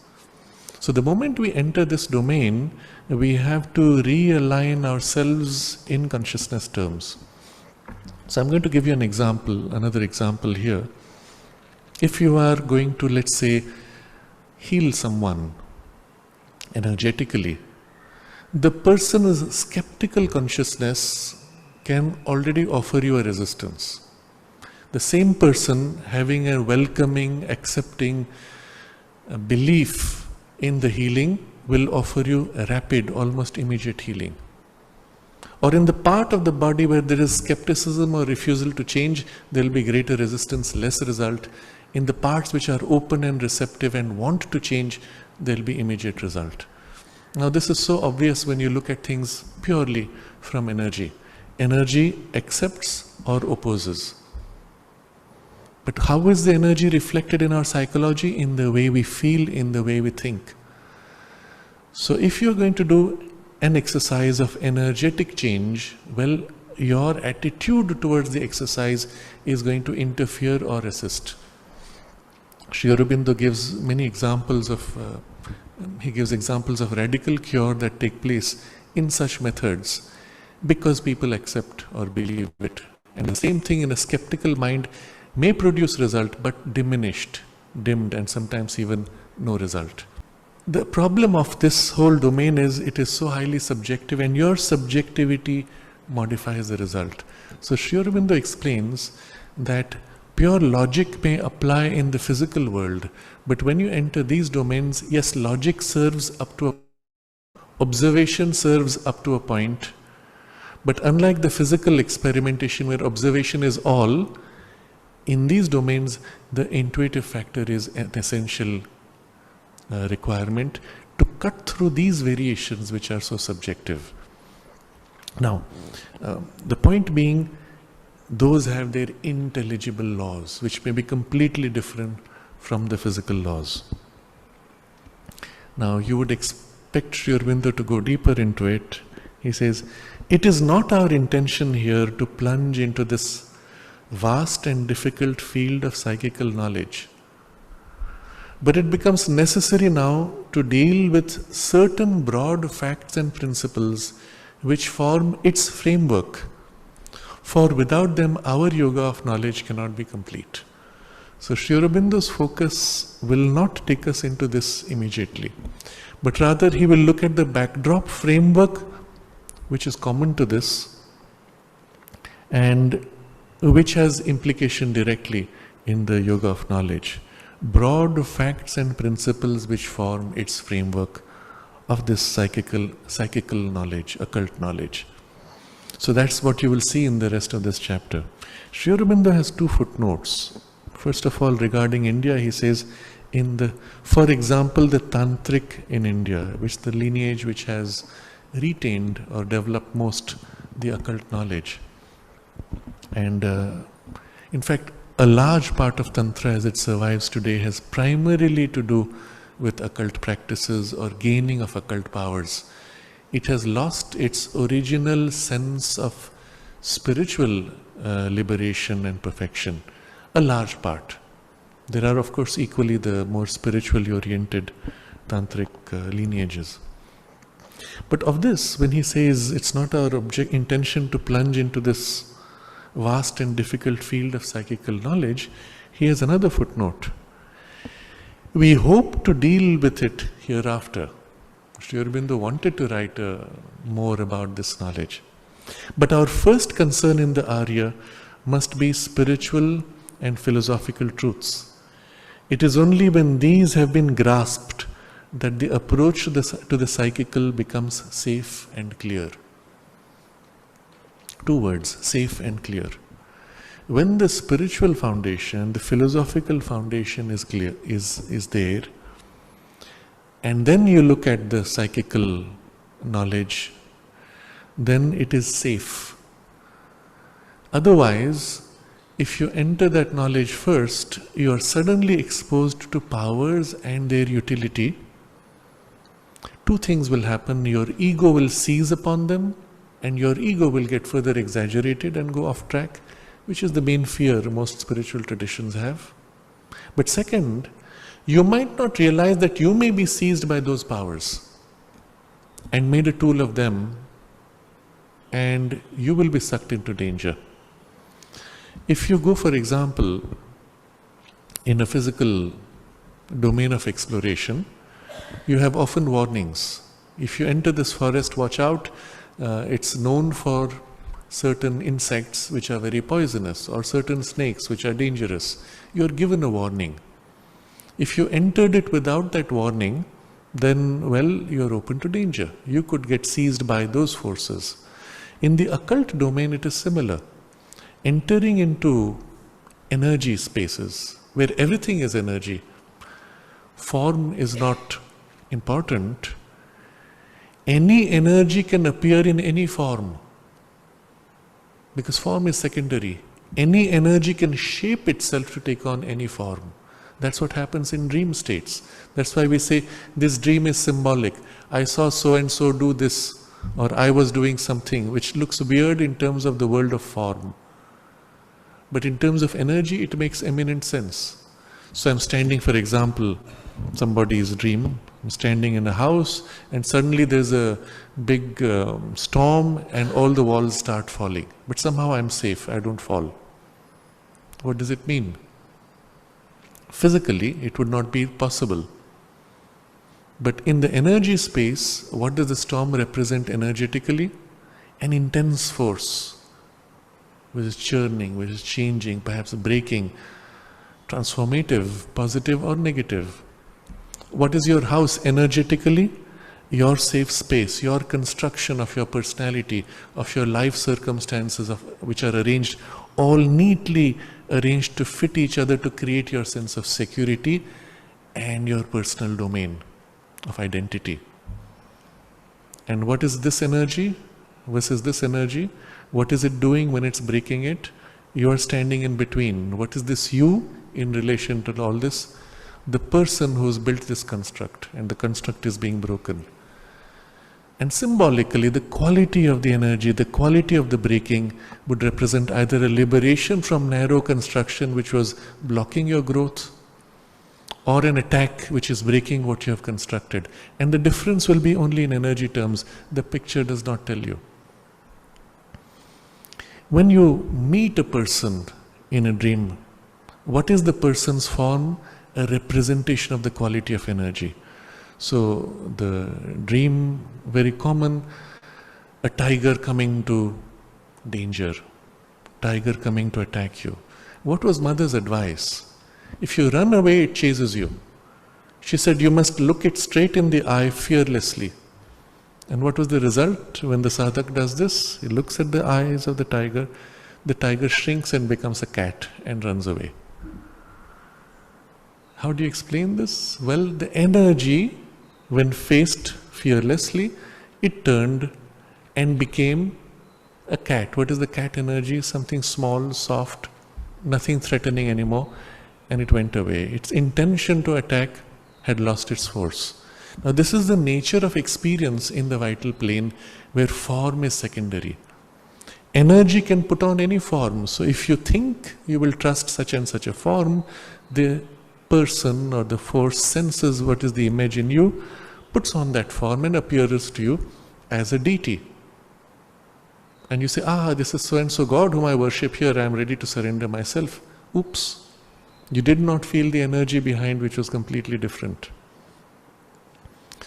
So the moment we enter this domain, we have to realign ourselves in consciousness terms. So I'm going to give you an example, another example here. If you are going to, let's say, heal someone energetically, the person's skeptical consciousness can already offer you a resistance. The same person having a welcoming, accepting belief in the healing will offer you a rapid, almost immediate healing. Or in the part of the body where there is skepticism or refusal to change, there will be greater resistance, less result. In the parts which are open and receptive and want to change, there will be immediate result. Now this is so obvious when you look at things purely from energy. Energy accepts or opposes. But how is the energy reflected in our psychology? In the way we feel, in the way we think. So if you're going to do an exercise of energetic change, well, your attitude towards the exercise is going to interfere or assist. Sri Aurobindo gives many examples of radical cure that take place in such methods because people accept or believe it. And the same thing in a skeptical mind may produce result, but diminished, dimmed, and sometimes even no result. The problem of this whole domain is it is so highly subjective, and your subjectivity modifies the result. So Sri Aurobindo explains that pure logic may apply in the physical world, but when you enter these domains, yes, logic serves up to observation serves up to a point, but unlike the physical experimentation where observation is all, in these domains, the intuitive factor is an essential requirement to cut through these variations which are so subjective. Now, the point being, those have their intelligible laws, which may be completely different from the physical laws. Now, you would expect Sri Aurobindo to go deeper into it. He says, it is not our intention here to plunge into this vast and difficult field of psychical knowledge. But it becomes necessary now to deal with certain broad facts and principles which form its framework. For without them, our yoga of knowledge cannot be complete. So Sri Aurobindo's focus will not take us into this immediately, but rather he will look at the backdrop framework which is common to this and which has implication directly in the yoga of knowledge. Broad facts and principles which form its framework of this psychical knowledge, occult knowledge. So that's what you will see in the rest of this chapter. Sri Aurobindo has 2 footnotes. First of all, regarding India, he says, for example, the Tantric in India, which the lineage which has retained or developed most the occult knowledge. And in fact, a large part of Tantra as it survives today has primarily to do with occult practices or gaining of occult powers. It has lost its original sense of spiritual liberation and perfection. A large part. There are, of course, equally the more spiritually oriented tantric lineages. But of this, when he says it's not our intention to plunge into this vast and difficult field of psychical knowledge, he has another footnote. We hope to deal with it hereafter. Sri Aurobindo wanted to write more about this knowledge. But our first concern in the Arya must be spiritual and philosophical truths. It is only when these have been grasped that the approach to the psychical becomes safe and clear. 2 words, safe and clear. When the spiritual foundation, the philosophical foundation is clear, is there, and then you look at the psychical knowledge, then it is safe. Otherwise, if you enter that knowledge first, you are suddenly exposed to powers and their utility. 2 things will happen. Your ego will seize upon them, and your ego will get further exaggerated and go off track, which is the main fear most spiritual traditions have. But second, you might not realize that you may be seized by those powers and made a tool of them, and you will be sucked into danger. If you go, for example, in a physical domain of exploration, you have often warnings. If you enter this forest, watch out, it's known for certain insects which are very poisonous or certain snakes which are dangerous. You are given a warning. If you entered it without that warning, then, well, you are open to danger. You could get seized by those forces. In the occult domain, it is similar. Entering into energy spaces where everything is energy, form is not important. Any energy can appear in any form because form is secondary. Any energy can shape itself to take on any form. That's what happens in dream states. That's why we say this dream is symbolic. I saw so and so do this, or I was doing something which looks weird in terms of the world of form. But in terms of energy, it makes eminent sense. So I'm standing, for example, somebody's dream. I'm standing in a house and suddenly there's a big storm and all the walls start falling. But somehow I'm safe, I don't fall. What does it mean? Physically, it would not be possible. But in the energy space, what does the storm represent energetically? An intense force, which is churning, which is changing, perhaps breaking, transformative, positive or negative. What is your house energetically? Your safe space, your construction of your personality, of your life circumstances which are arranged, all neatly arranged to fit each other to create your sense of security and your personal domain of identity. And what is this energy versus this energy? What is it doing when it's breaking it? You are standing in between. What is this you in relation to all this? The person who has built this construct, and the construct is being broken. And symbolically, the quality of the energy, the quality of the breaking would represent either a liberation from narrow construction which was blocking your growth, or an attack which is breaking what you have constructed. And the difference will be only in energy terms. The picture does not tell you. When you meet a person in a dream, What is the person's form? A representation of the quality of energy. So the dream, very common, a tiger coming to danger, tiger coming to attack you. What was mother's advice? If you run away, it chases you. She said you must look it straight in the eye fearlessly. And what was the result when the sadhak does this? He looks at the eyes of the tiger shrinks and becomes a cat and runs away. How do you explain this? Well, the energy, when faced fearlessly, it turned and became a cat. What is the cat energy? Something small, soft, nothing threatening anymore, and it went away. Its intention to attack had lost its force. Now this is the nature of experience in the vital plane, where form is secondary. Energy can put on any form. So if you think you will trust such and such a form, the person or the force senses what is the image in you, puts on that form and appears to you as a deity. And you say, this is so and so God whom I worship here, I am ready to surrender myself. Oops. You did not feel the energy behind, which was completely different.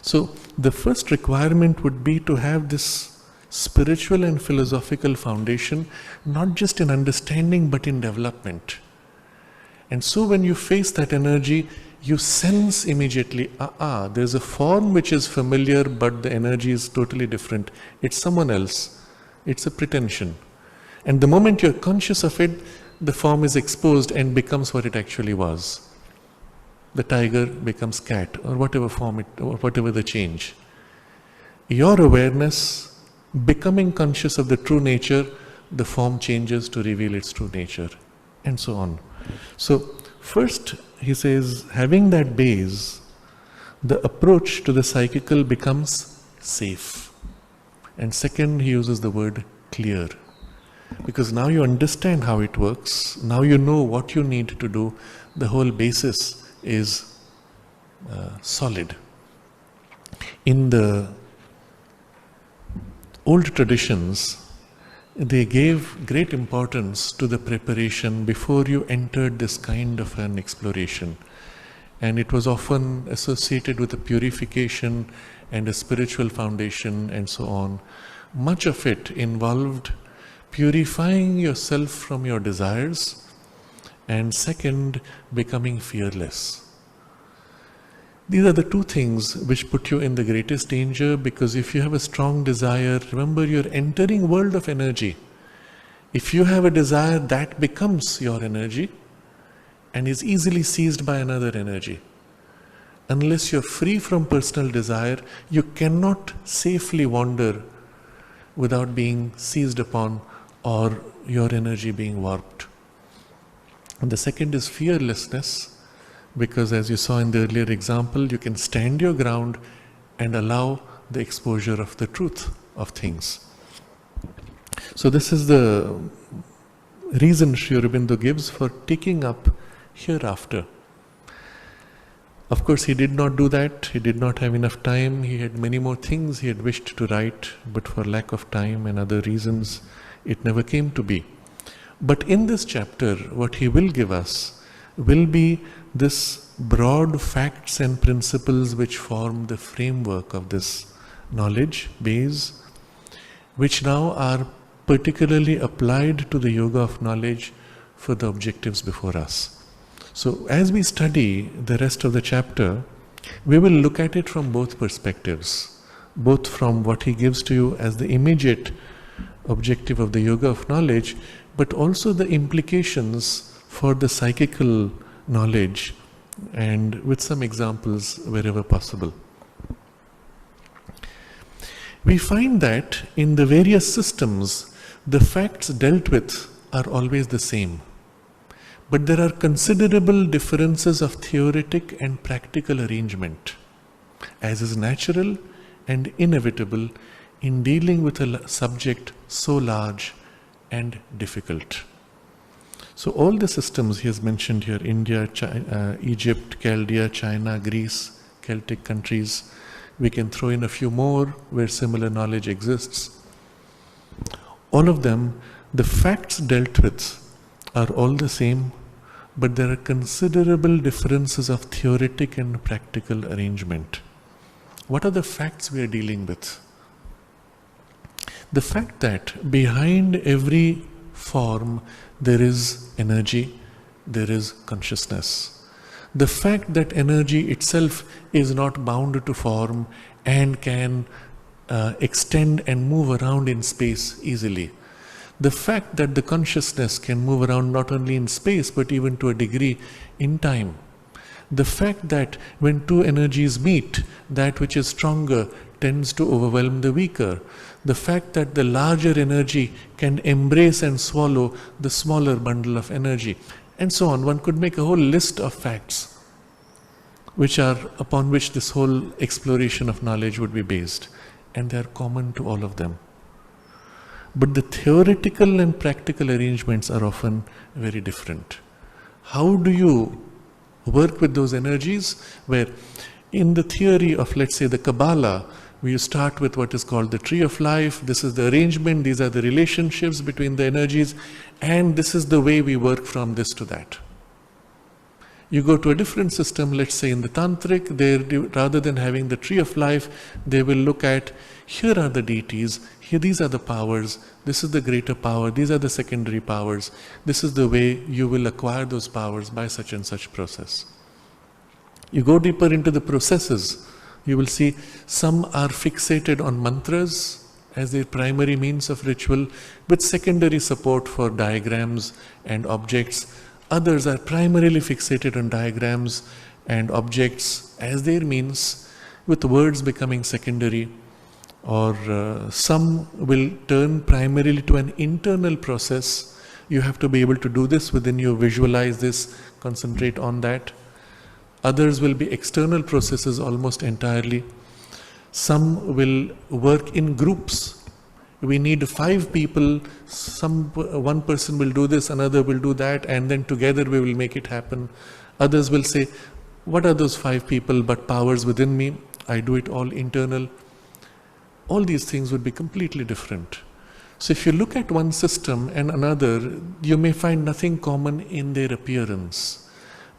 So the first requirement would be to have this spiritual and philosophical foundation, not just in understanding but in development. And so when you face that energy, you sense immediately, there's a form which is familiar but the energy is totally different. It's someone else. It's a pretension. And the moment you're conscious of it, the form is exposed and becomes what it actually was. The tiger becomes cat, or whatever form or whatever the change. Your awareness, becoming conscious of the true nature, the form changes to reveal its true nature, and so on. So first, he says, having that base, the approach to the psychical becomes safe. And second, he uses the word clear. Because now you understand how it works, now you know what you need to do, the whole basis is solid. In the old traditions, they gave great importance to the preparation before you entered this kind of an exploration. And it was often associated with a purification and a spiritual foundation and so on. Much of it involved purifying yourself from your desires, and second, becoming fearless. These are the two things which put you in the greatest danger, because if you have a strong desire, remember you're entering world of energy. If you have a desire, that becomes your energy and is easily seized by another energy. Unless you're free from personal desire, you cannot safely wander without being seized upon or your energy being warped. And the second is fearlessness, because as you saw in the earlier example, you can stand your ground and allow the exposure of the truth of things. So this is the reason Sri Aurobindo gives for taking up hereafter. Of course, he did not do that. He did not have enough time. He had many more things he had wished to write, but for lack of time and other reasons, it never came to be. But in this chapter, what he will give us will be this broad facts and principles which form the framework of this knowledge base, which now are particularly applied to the yoga of knowledge for the objectives before us. So as we study the rest of the chapter, we will look at it from both perspectives, both from what he gives to you as the immediate objective of the yoga of knowledge, but also the implications for the psychical knowledge, and with some examples wherever possible. We find that in the various systems, the facts dealt with are always the same. But there are considerable differences of theoretic and practical arrangement, as is natural and inevitable in dealing with a subject so large and difficult. So all the systems he has mentioned here, India, Egypt, Chaldea, China, Greece, Celtic countries, we can throw in a few more where similar knowledge exists. All of them, the facts dealt with are all the same, but there are considerable differences of theoretic and practical arrangement. What are the facts we are dealing with? The fact that behind every form there is energy, there is consciousness. The fact that energy itself is not bound to form and can extend and move around in space easily. The fact that the consciousness can move around not only in space but even to a degree in time. The fact that when two energies meet, that which is stronger tends to overwhelm the weaker. The fact that the larger energy can embrace and swallow the smaller bundle of energy, and so on. One could make a whole list of facts upon which this whole exploration of knowledge would be based, and they are common to all of them. But the theoretical and practical arrangements are often very different. How do you work with those energies? Where in the theory of, let's say, the Kabbalah, we start with what is called the tree of life. This is the arrangement, these are the relationships between the energies, and this is the way we work from this to that. You go to a different system, let's say in the Tantric, rather than having the tree of life, they will look at, here are the deities, here these are the powers, this is the greater power, these are the secondary powers, this is the way you will acquire those powers by such and such process. You go deeper into the processes, you will see some are fixated on mantras as their primary means of ritual, with secondary support for diagrams and objects. Others are primarily fixated on diagrams and objects as their means, with words becoming secondary. Or some will turn primarily to an internal process. You have to be able to do this within you, visualize this, concentrate on that. Others will be external processes almost entirely. Some will work in groups. We need 5 people, one person will do this, another will do that, and then together we will make it happen. Others will say, what are those 5 people but powers within me? I do it all internal. All these things would be completely different. So if you look at one system and another, you may find nothing common in their appearance.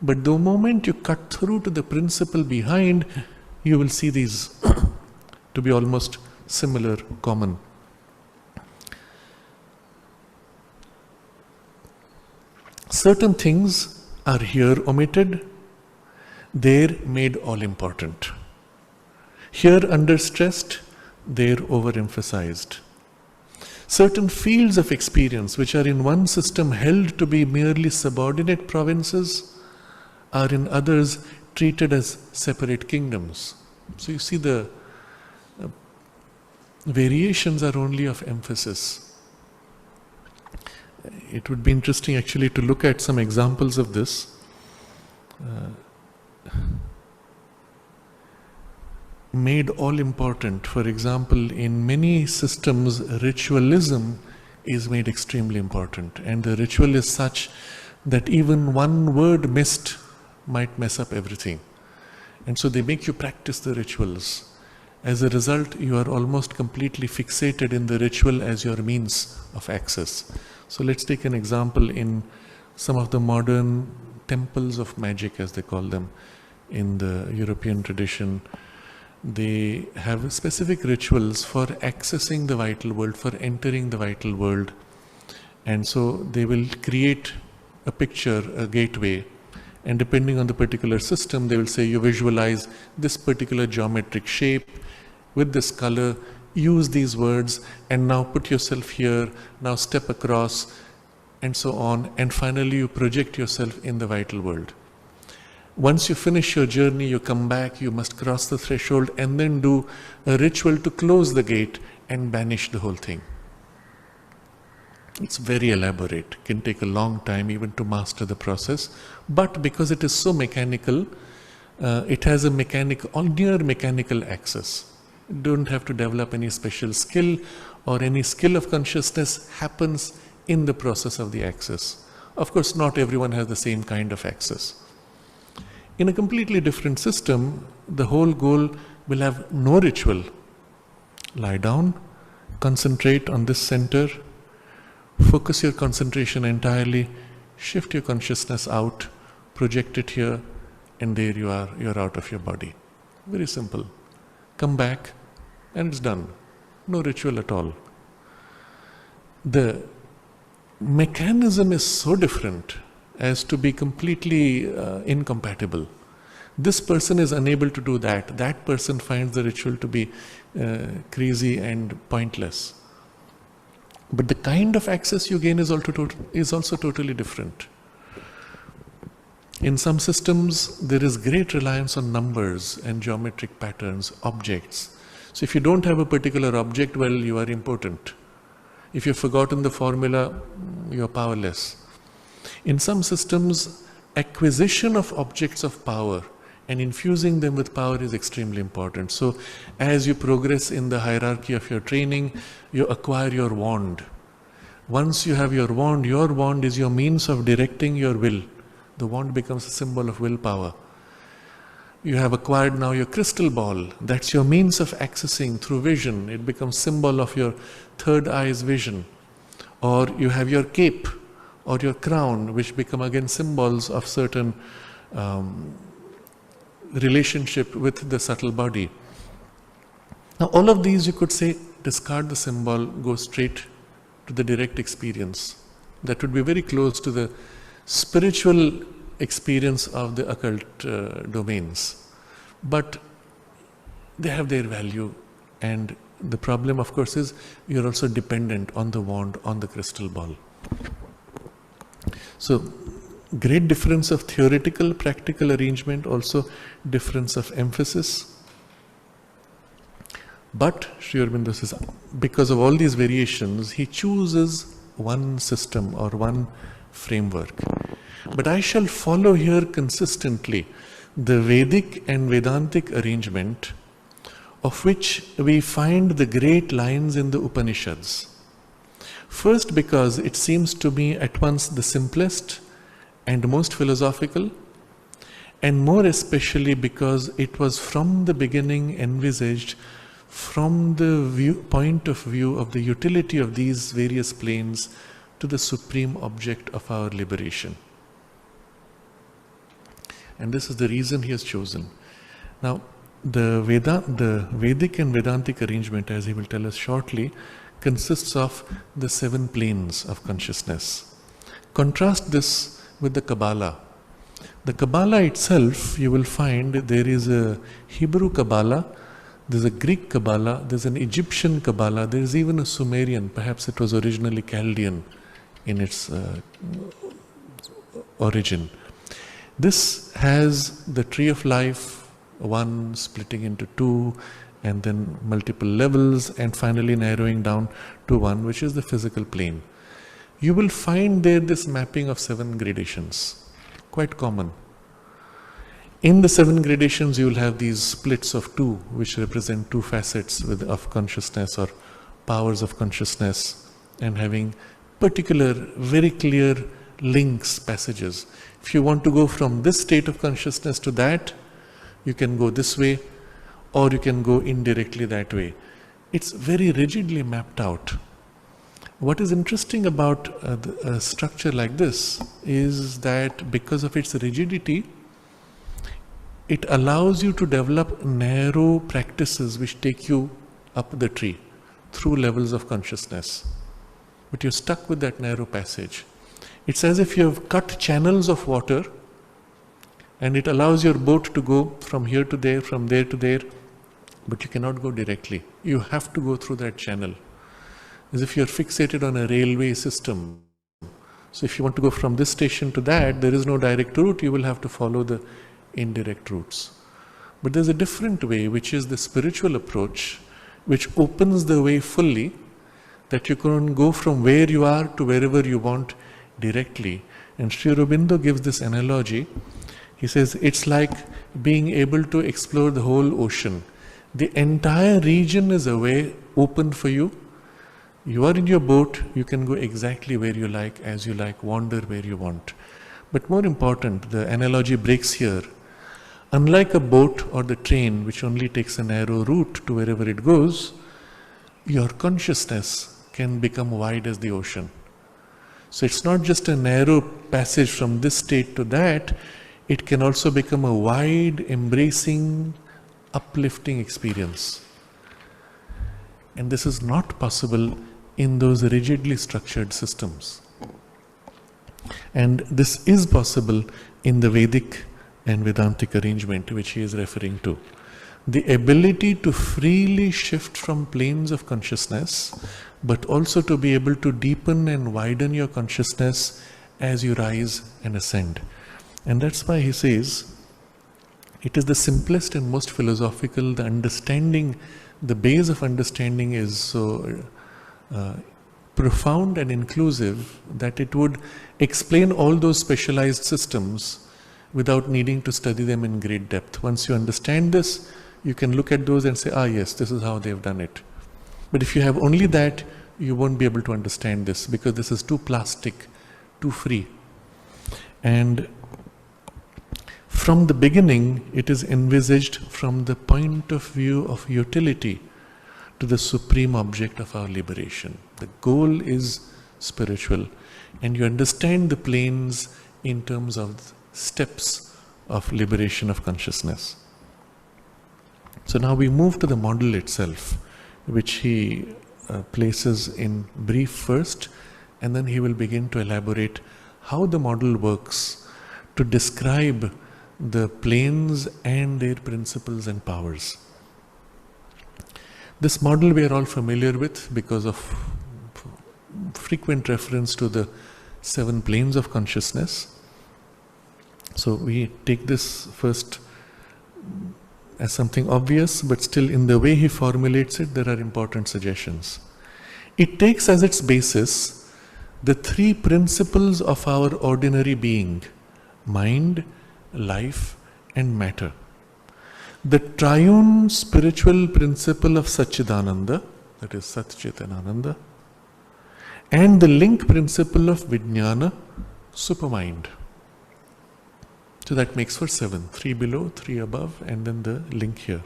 But the moment you cut through to the principle behind, you will see these to be almost similar, common. Certain things are here omitted, there made all important. Here understressed, there overemphasized. Certain fields of experience which are in one system held to be merely subordinate provinces are in others treated as separate kingdoms. So you see the variations are only of emphasis. It would be interesting actually to look at some examples of this. Made all important. For example, in many systems, ritualism is made extremely important, and the ritual is such that even one word missed might mess up everything. And so they make you practice the rituals. As a result, you are almost completely fixated in the ritual as your means of access. So let's take an example in some of the modern temples of magic, as they call them, in the European tradition. They have specific rituals for accessing the vital world, for entering the vital world. And so they will create a picture, a gateway, and depending on the particular system, they will say you visualize this particular geometric shape with this color, use these words, and now put yourself here, now step across, and so on, and finally you project yourself in the vital world. Once you finish your journey, you come back, you must cross the threshold and then do a ritual to close the gate and banish the whole thing. It's very elaborate, can take a long time even to master the process, but because it is so mechanical, it has a near mechanical access. You don't have to develop any special skill, or any skill of consciousness happens in the process of the access. Of course, not everyone has the same kind of access. In a completely different system, the whole goal will have no ritual. Lie down, concentrate on this center, focus your concentration entirely, shift your consciousness out, project it here, and there you are, you're out of your body. Very simple. Come back, and it's done. No ritual at all. The mechanism is so different as to be completely incompatible. This person is unable to do that. That person finds the ritual to be crazy and pointless. But the kind of access you gain is also totally different. In some systems, there is great reliance on numbers and geometric patterns, objects. So if you don't have a particular object, well, you are impotent. If you've forgotten the formula, you're powerless. In some systems, acquisition of objects of power and infusing them with power is extremely important. So as you progress in the hierarchy of your training, you acquire your wand. Once you have your wand is your means of directing your will. The wand becomes a symbol of willpower. You have acquired now your crystal ball. That's your means of accessing through vision. It becomes symbol of your third eye's vision. Or you have your cape or your crown, which become again symbols of certain relationship with the subtle body. Now all of these, you could say, discard the symbol, go straight to the direct experience. That would be very close to the spiritual experience of the occult domains. But they have their value, and the problem, of course, is you're also dependent on the wand, on the crystal ball. So great difference of theoretical, practical arrangement, also difference of emphasis. But Sri Aurobindo says, because of all these variations, he chooses one system or one framework. But I shall follow here consistently the Vedic and Vedantic arrangement, of which we find the great lines in the Upanishads. First, because it seems to me at once the simplest and most philosophical, and more especially because it was from the beginning envisaged from the point of view of the utility of these various planes to the supreme object of our liberation. And this is the reason he has chosen. Now, the Vedic and Vedantic arrangement, as he will tell us shortly, consists of the 7 planes of consciousness. Contrast this with the Kabbalah. The Kabbalah itself, you will find there is a Hebrew Kabbalah, there's a Greek Kabbalah, there's an Egyptian Kabbalah, there is even a Sumerian, perhaps it was originally Chaldean in its origin. This has the tree of life, one splitting into 2, and then multiple levels, and finally narrowing down to one, which is the physical plane. You will find there this mapping of 7 gradations, quite common. In the 7 gradations, you will have these splits of 2, which represent 2 facets of consciousness or powers of consciousness, and having particular, very clear links, passages. If you want to go from this state of consciousness to that, you can go this way, or you can go indirectly that way. It's very rigidly mapped out. What is interesting about a structure like this is that because of its rigidity, it allows you to develop narrow practices which take you up the tree through levels of consciousness. But you're stuck with that narrow passage. It's as if you have cut channels of water, and it allows your boat to go from here to there, from there to there, but you cannot go directly. You have to go through that channel, as if you're fixated on a railway system. So if you want to go from this station to that, there is no direct route, you will have to follow the indirect routes. But there's a different way, which is the spiritual approach, which opens the way fully, that you can go from where you are to wherever you want directly. And Sri Aurobindo gives this analogy. He says it's like being able to explore the whole ocean. The entire region is a way open for you. You are in your boat, you can go exactly where you like, as you like, wander where you want. But more important, the analogy breaks here. Unlike a boat or the train, which only takes a narrow route to wherever it goes, your consciousness can become wide as the ocean. So it's not just a narrow passage from this state to that, it can also become a wide, embracing, uplifting experience. And this is not possible in those rigidly structured systems. And this is possible in the Vedic and Vedantic arrangement which he is referring to. The ability to freely shift from planes of consciousness, but also to be able to deepen and widen your consciousness as you rise and ascend. And that's why he says, it is the simplest and most philosophical, the understanding, the base of understanding is so profound and inclusive that it would explain all those specialized systems without needing to study them in great depth. Once you understand this, you can look at those and say, ah yes, this is how they've done it. But if you have only that, you won't be able to understand this because this is too plastic, too free. And from the beginning, it is envisaged from the point of view of utility to the supreme object of our liberation. The goal is spiritual, and you understand the planes in terms of steps of liberation of consciousness. So now we move to the model itself, which he places in brief first, and then he will begin to elaborate how the model works to describe the planes and their principles and powers. This model we are all familiar with because of frequent reference to the 7 planes of consciousness. So we take this first as something obvious, but still in the way he formulates it, there are important suggestions. It takes as its basis the 3 principles of our ordinary being: mind, life, and matter. The triune spiritual principle of Satchidananda, that is Sat Chit and Ananda, and the link principle of Vijnana, supermind. So that makes for 7, 3 below, 3 above, and then the link here.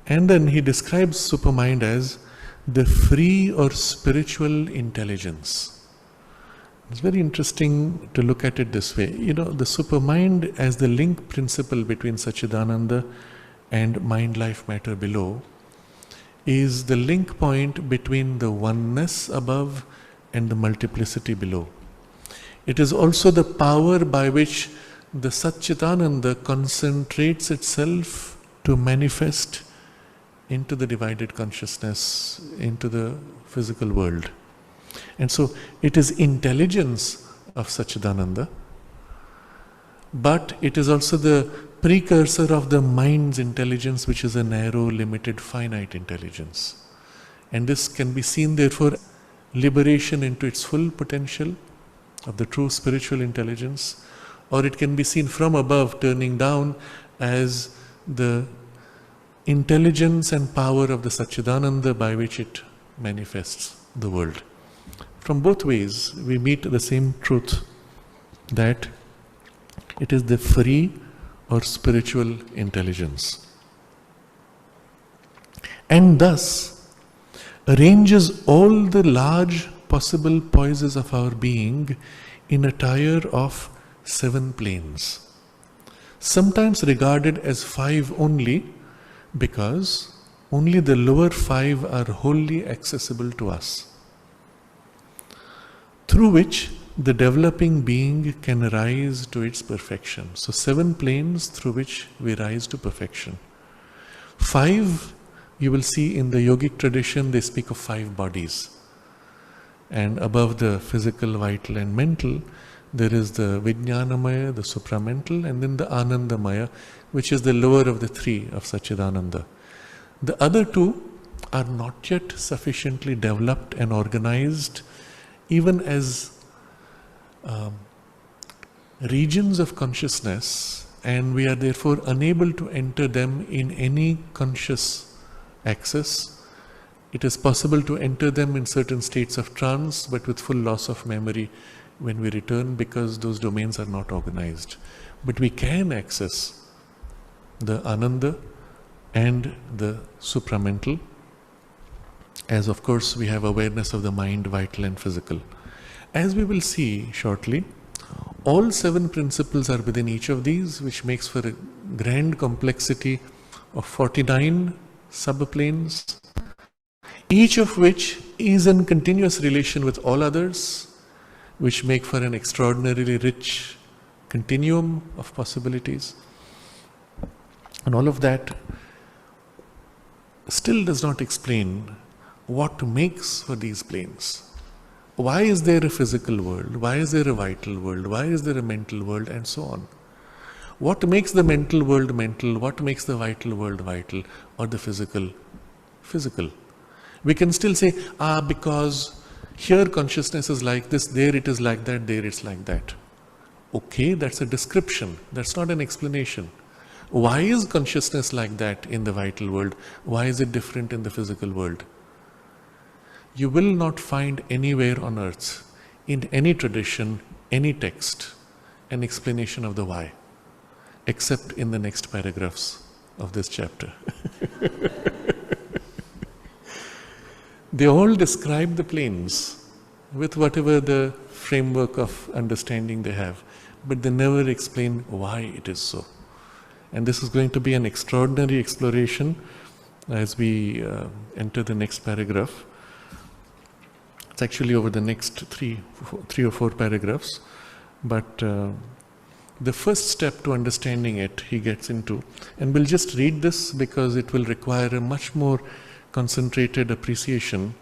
And then he describes supermind as the free or spiritual intelligence. It's very interesting to look at it this way. You know, the supermind as the link principle between Satchidananda and mind, life, matter below is the link point between the oneness above and the multiplicity below. It is also the power by which the Satchitananda concentrates itself to manifest into the divided consciousness, into the physical world. And so it is intelligence of Satchidananda, but it is also the precursor of the mind's intelligence, which is a narrow, limited, finite intelligence. And this can be seen, therefore, liberation into its full potential of the true spiritual intelligence, or it can be seen from above, turning down as the intelligence and power of the Satchidananda by which it manifests the world. From both ways, we meet the same truth, that it is the free or spiritual intelligence. And thus arranges all the large possible poises of our being in a tire of 7 planes, sometimes regarded as 5 only, because only the lower 5 are wholly accessible to us, through which the developing being can rise to its perfection. So 7 planes through which we rise to perfection. 5, you will see in the yogic tradition, they speak of 5 bodies. And above the physical, vital and mental, there is the Vijnanamaya, the supramental, and then the Anandamaya, which is the lower of the 3 of Satchidananda. The other 2 are not yet sufficiently developed and organized, even as regions of consciousness, and we are therefore unable to enter them in any conscious access. It is possible to enter them in certain states of trance, but with full loss of memory when we return, because those domains are not organized. But we can access the Ananda and the supramental, as of course we have awareness of the mind, vital and physical. As we will see shortly, all 7 principles are within each of these, which makes for a grand complexity of 49 subplanes, each of which is in continuous relation with all others, which make for an extraordinarily rich continuum of possibilities. And all of that still does not explain what makes for these planes. Why is there a physical world? Why is there a vital world? Why is there a mental world? And so on. What makes the mental world mental? What makes the vital world vital? Or the physical physical? We can still say, because here consciousness is like this, there it is like that, there it's like that. Okay, that's a description. That's not an explanation. Why is consciousness like that in the vital world? Why is it different in the physical world? You will not find anywhere on earth, in any tradition, any text, an explanation of the why, except in the next paragraphs of this chapter. They all describe the planes with whatever the framework of understanding they have, but they never explain why it is so. And this is going to be an extraordinary exploration as we enter the next paragraph. It's actually over the next three or four paragraphs, but the first step to understanding it he gets into, and we'll just read this because it will require a much more concentrated appreciation,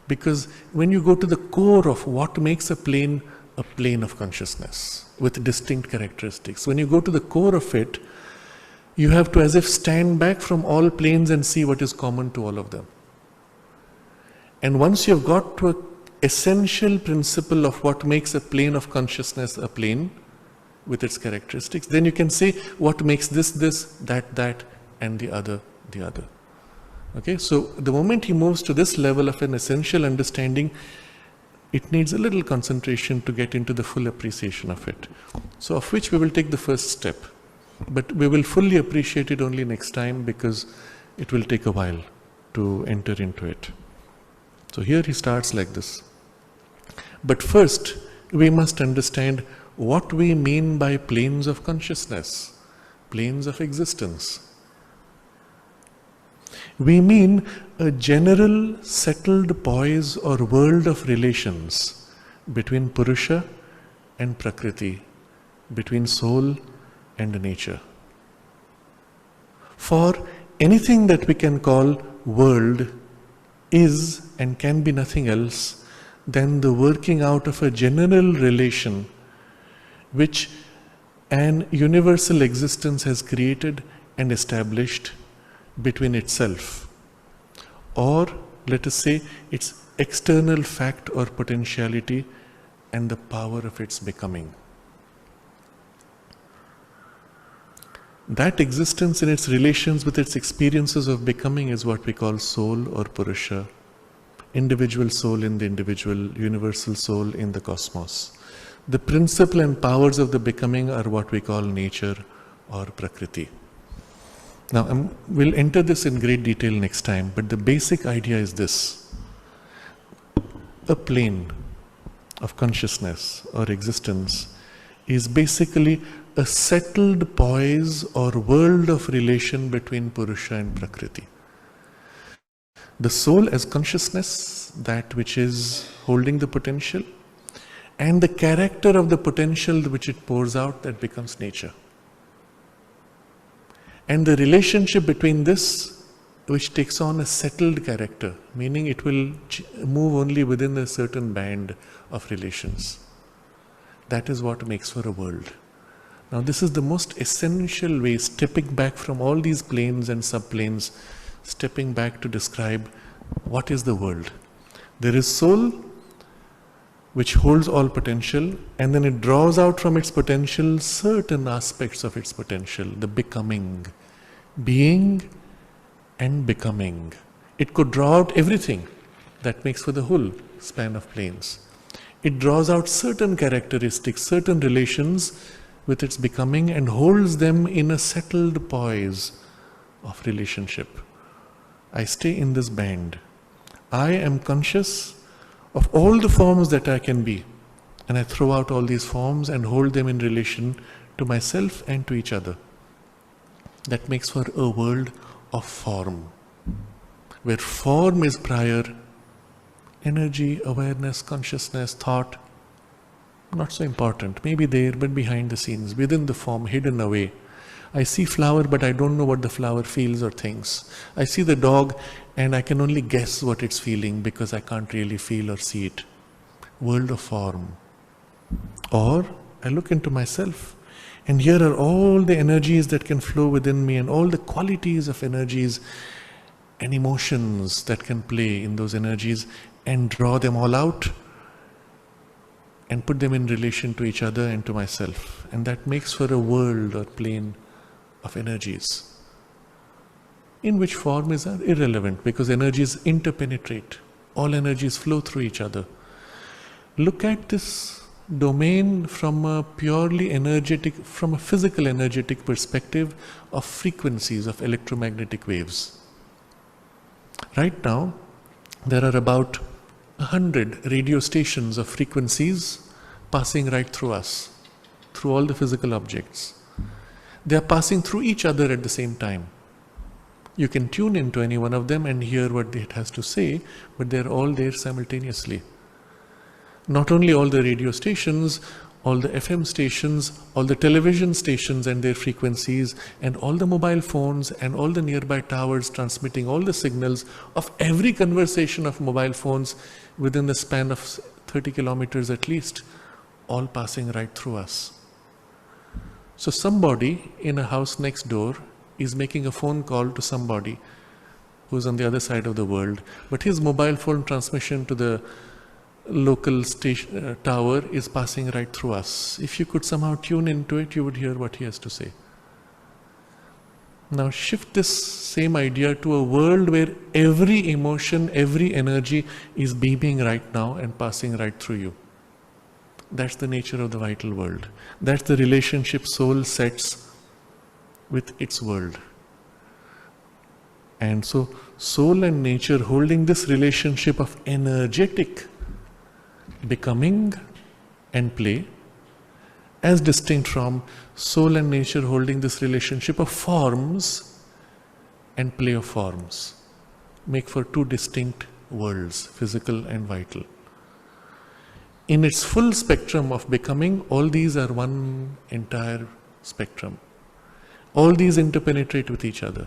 because when you go to the core of what makes a plane of consciousness with distinct characteristics, when you go to the core of it, you have to as if stand back from all planes and see what is common to all of them. And once you've got to an essential principle of what makes a plane of consciousness a plane with its characteristics, then you can say what makes this, that, and the other. Okay, so the moment he moves to this level of an essential understanding, it needs a little concentration to get into the full appreciation of it. So of which we will take the first step. But we will fully appreciate it only next time, because it will take a while to enter into it. So here he starts like this. But first, we must understand what we mean by planes of consciousness, planes of existence. We mean a general settled poise or world of relations between Purusha and Prakriti, between soul and nature. For anything that we can call world is and can be nothing else than the working out of a general relation which an universal existence has created and established between itself, or let us say its external fact or potentiality and the power of its becoming. That existence in its relations with its experiences of becoming is what we call soul or Purusha, individual soul in the individual, universal soul in the cosmos. The principle and powers of the becoming are what we call nature or Prakriti. Now, we'll enter this in great detail next time, but the basic idea is this. A plane of consciousness or existence is basically a settled poise or world of relation between Purusha and Prakriti. The soul as consciousness, that which is holding the potential, and the character of the potential which it pours out, that becomes nature. And the relationship between this, which takes on a settled character, meaning it will move only within a certain band of relations. That is what makes for a world. Now this is the most essential way, stepping back from all these planes and subplanes, stepping back to describe what is the world. There is soul, which holds all potential, and then it draws out from its potential certain aspects of its potential, the becoming, being and becoming. It could draw out everything that makes for the whole span of planes. It draws out certain characteristics, certain relations with its becoming, and holds them in a settled poise of relationship. I stay in this band. I am conscious of all the forms that I can be. And I throw out all these forms and hold them in relation to myself and to each other. That makes for a world of form, where form is prior, energy, awareness, consciousness, thought, not so important. Maybe there, but behind the scenes, within the form, hidden away. I see flower, but I don't know what the flower feels or thinks. I see the dog, and I can only guess what it's feeling because I can't really feel or see it. World of form. Or I look into myself, and here are all the energies that can flow within me, and all the qualities of energies and emotions that can play in those energies, and draw them all out and put them in relation to each other and to myself. And that makes for a world or plane of energies, in which form is irrelevant, because energies interpenetrate. All energies flow through each other. Look at this domain from a purely energetic, from a physical energetic perspective of frequencies of electromagnetic waves. Right now, there are about 100 radio stations of frequencies passing right through us, through all the physical objects. They are passing through each other at the same time. You can tune into any one of them and hear what it has to say, but they're all there simultaneously. Not only all the radio stations, all the FM stations, all the television stations and their frequencies, and all the mobile phones and all the nearby towers transmitting all the signals of every conversation of mobile phones within the span of 30 kilometers at least, all passing right through us. So somebody in a house next door is making a phone call to somebody who's on the other side of the world, but his mobile phone transmission to the local station, tower is passing right through us. If you could somehow tune into it, you would hear what he has to say. Now shift this same idea to a world where every emotion, every energy is beaming right now and passing right through you. That's the nature of the vital world. That's the relationship soul sets with its world. And so soul and nature holding this relationship of energetic becoming and play, as distinct from soul and nature holding this relationship of forms and play of forms, make for two distinct worlds, physical and vital. In its full spectrum of becoming, all these are one entire spectrum. All these interpenetrate with each other.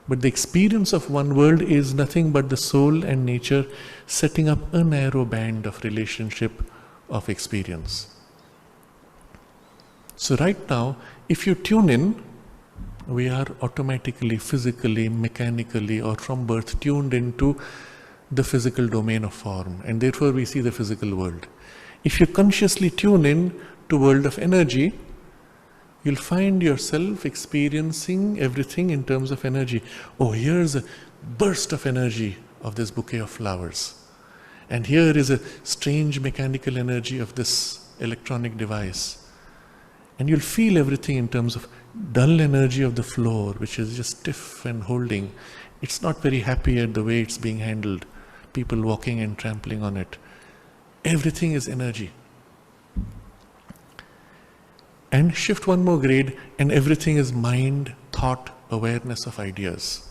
But the experience of one world is nothing but the soul and nature setting up a narrow band of relationship of experience. So right now, if you tune in, we are automatically, physically, mechanically, or from birth tuned into the physical domain of form, and therefore we see the physical world. If you consciously tune in to world of energy, you'll find yourself experiencing everything in terms of energy. Oh, here's a burst of energy of this bouquet of flowers. And here is a strange mechanical energy of this electronic device. And you'll feel everything in terms of dull energy of the floor, which is just stiff and holding. It's not very happy at the way it's being handled. People walking and trampling on it. Everything is energy. And shift one more grade, and everything is mind, thought, awareness of ideas.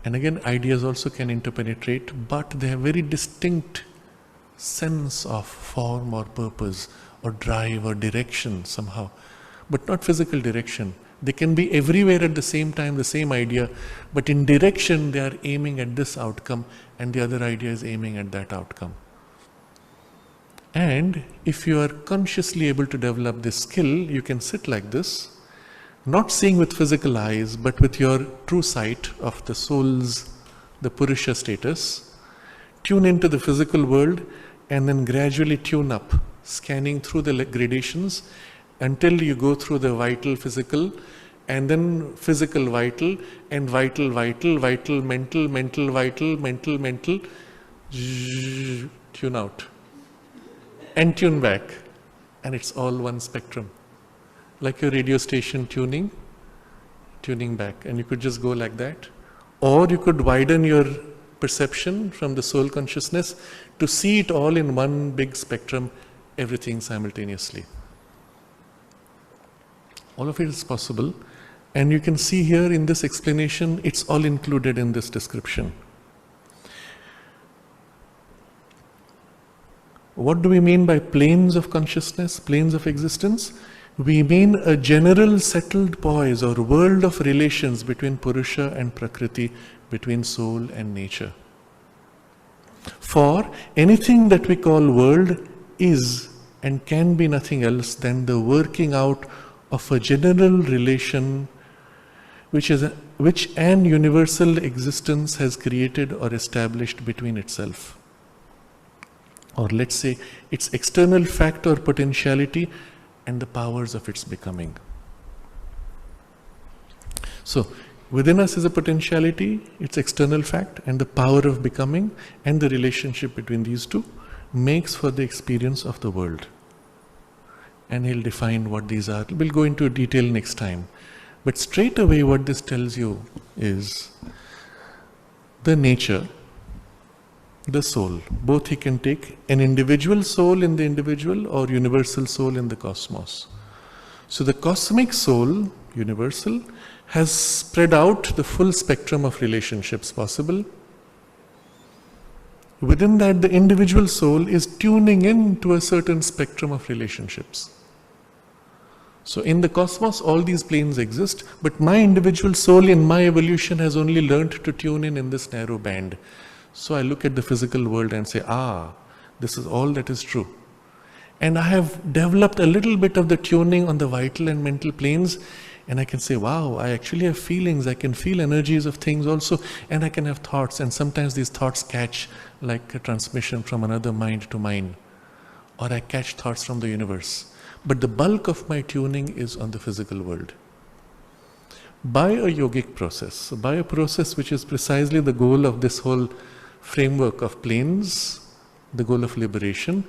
And again, ideas also can interpenetrate, but they have very distinct sense of form or purpose or drive or direction somehow, but not physical direction. They can be everywhere at the same time, the same idea, but in direction they are aiming at this outcome and the other idea is aiming at that outcome. And if you are consciously able to develop this skill, you can sit like this, not seeing with physical eyes, but with your true sight of the soul's, the Purusha status, tune into the physical world and then gradually tune up, scanning through the gradations until you go through the vital physical, and then physical vital, and vital vital, vital mental, mental vital, mental, tune out. And tune back, and it's all one spectrum. Like your radio station tuning back, and you could just go like that. Or you could widen your perception from the soul consciousness to see it all in one big spectrum everything simultaneously. All of it is possible, and you can see here in this explanation, it's all included in this description. What do we mean by planes of consciousness, planes of existence? We mean a general settled poise or world of relations between Purusha and Prakriti, between soul and nature. For anything that we call world is and can be nothing else than the working out of a general relation which an universal existence has created or established between itself. Or let's say its external fact or potentiality and the powers of its becoming. So, within us is a potentiality, its external fact, and the power of becoming, and the relationship between these two makes for the experience of the world. And he'll define what these are. We'll go into detail next time. But straight away what this tells you is the nature, the soul. Both he can take an individual soul in the individual or universal soul in the cosmos. So the cosmic soul, universal, has spread out the full spectrum of relationships possible. Within that, the individual soul is tuning in to a certain spectrum of relationships. So in the cosmos, all these planes exist, but my individual soul in my evolution has only learned to tune in this narrow band. So I look at the physical world and say, this is all that is true. And I have developed a little bit of the tuning on the vital and mental planes, and I can say, wow, I actually have feelings, I can feel energies of things also, and I can have thoughts, and sometimes these thoughts catch like a transmission from another mind to mine, or I catch thoughts from the universe. But the bulk of my tuning is on the physical world. By a yogic process, by a process which is precisely the goal of this whole framework of planes, the goal of liberation,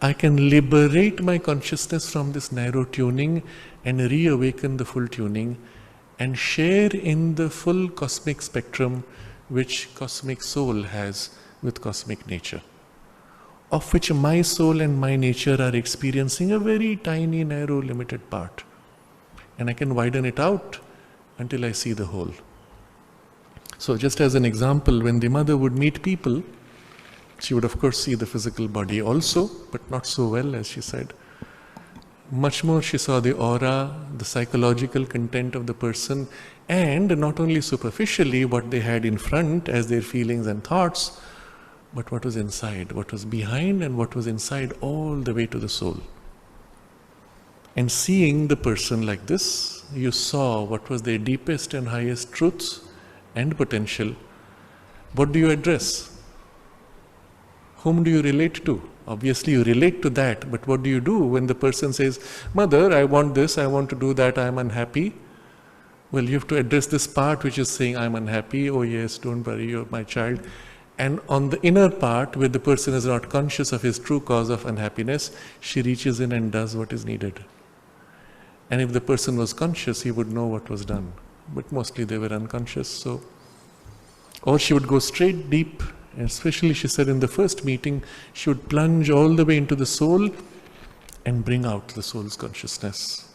I can liberate my consciousness from this narrow tuning and reawaken the full tuning and share in the full cosmic spectrum which cosmic soul has with cosmic nature, of which my soul and my nature are experiencing a very tiny, narrow, limited part. And I can widen it out until I see the whole. So just as an example, when the mother would meet people, she would of course see the physical body also, but not so well as she said. Much more she saw the aura, the psychological content of the person, and not only superficially what they had in front as their feelings and thoughts, but what was inside, what was behind and what was inside all the way to the soul. And seeing the person like this, you saw what was their deepest and highest truths and potential. What do you address? Whom do you relate to? Obviously you relate to that, but what do you do when the person says, Mother, I want this, I want to do that, I am unhappy? Well, you have to address this part which is saying, I am unhappy, oh yes, don't worry, you're my child. And on the inner part, where the person is not conscious of his true cause of unhappiness, she reaches in and does what is needed. And if the person was conscious, he would know what was done. But mostly they were unconscious, so. Or she would go straight deep, and especially she said in the first meeting, she would plunge all the way into the soul and bring out the soul's consciousness.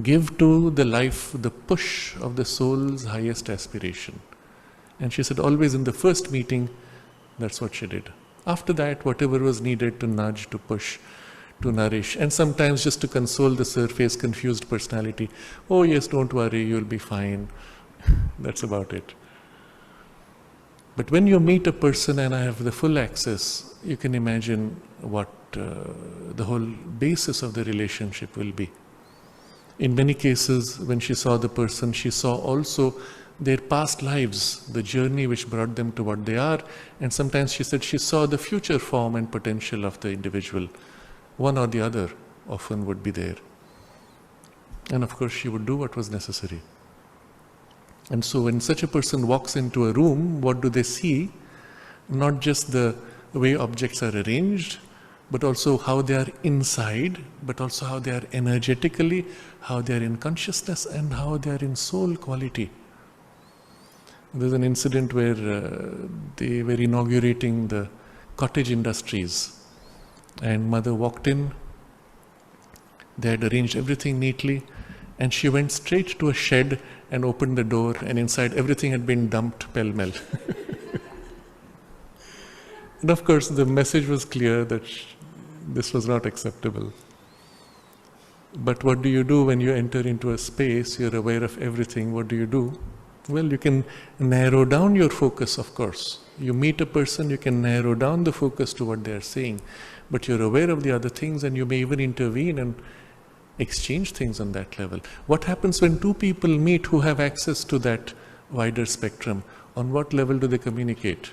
Give to the life the push of the soul's highest aspiration. And she said always in the first meeting, that's what she did. After that, whatever was needed to nudge, to push, to nourish, and sometimes just to console the surface confused personality. Oh yes, don't worry, you'll be fine. That's about it. But when you meet a person and I have the full access, you can imagine what the whole basis of the relationship will be. In many cases, when she saw the person, she saw also their past lives, the journey which brought them to what they are, and sometimes she said she saw the future form and potential of the individual. One or the other often would be there. And of course she would do what was necessary. And so when such a person walks into a room, what do they see? Not just the way objects are arranged, but also how they are inside, but also how they are energetically, how they are in consciousness, and how they are in soul quality. There's an incident where they were inaugurating the cottage industries And mother walked in. They had arranged everything neatly, and she went straight to a shed and opened the door, and inside everything had been dumped pell-mell. And of course the message was clear that this was not acceptable. But what do you do when you enter into a space, you're aware of everything, what do you do? Well, you can narrow down your focus, of course. You meet a person, you can narrow down the focus to what they are saying, but you're aware of the other things, and you may even intervene and exchange things on that level. What happens when two people meet who have access to that wider spectrum? On what level do they communicate?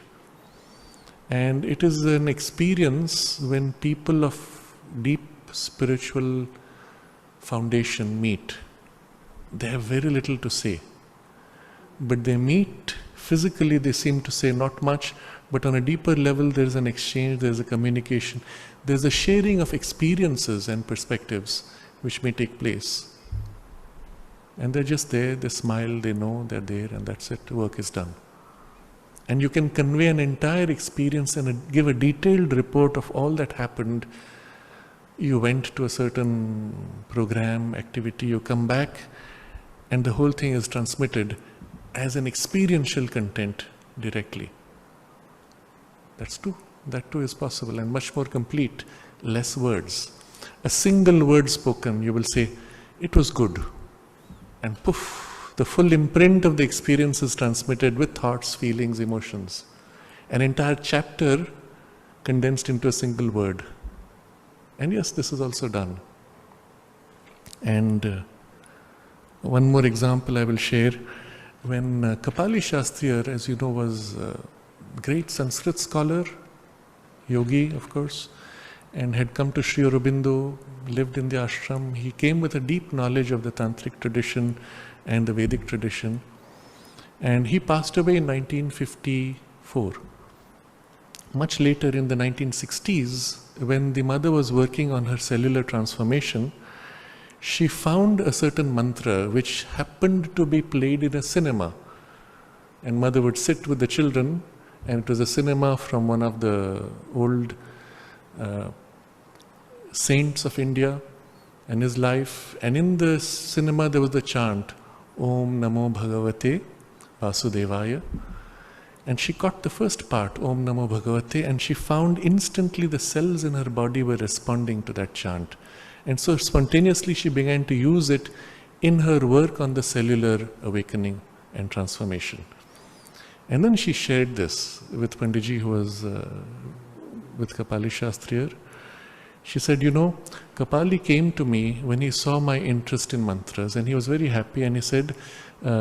And it is an experience when people of deep spiritual foundation meet. They have very little to say, but they meet physically, they seem to say not much, but on a deeper level there is an exchange, there is a communication, there is a sharing of experiences and perspectives which may take place. And they're just there, they smile, they know they're there, and that's it, work is done. And you can convey an entire experience and give a detailed report of all that happened. You went to a certain program, activity, you come back, and the whole thing is transmitted as an experiential content directly. That too is possible, and much more complete, less words. A single word spoken, you will say, it was good. And poof, the full imprint of the experience is transmitted with thoughts, feelings, emotions. An entire chapter condensed into a single word. And yes, this is also done. And one more example I will share. When Kapali Shastriyar, as you know, was a great Sanskrit scholar, yogi of course, and had come to Sri Aurobindo, lived in the ashram. He came with a deep knowledge of the Tantric tradition and the Vedic tradition. And he passed away in 1954. Much later in the 1960s, when the mother was working on her cellular transformation, she found a certain mantra which happened to be played in a cinema. And mother would sit with the children, and it was a cinema from one of the old saints of India and his life. And in the cinema there was the chant, Om Namo Bhagavate Vasudevaya. And she caught the first part, Om Namo Bhagavate, and she found instantly the cells in her body were responding to that chant. And so spontaneously she began to use it in her work on the cellular awakening and transformation. And then she shared this with Panditji, who was with Kapali Shastriyar. She said, you know, Kapali came to me when he saw my interest in mantras, and he was very happy, and he said,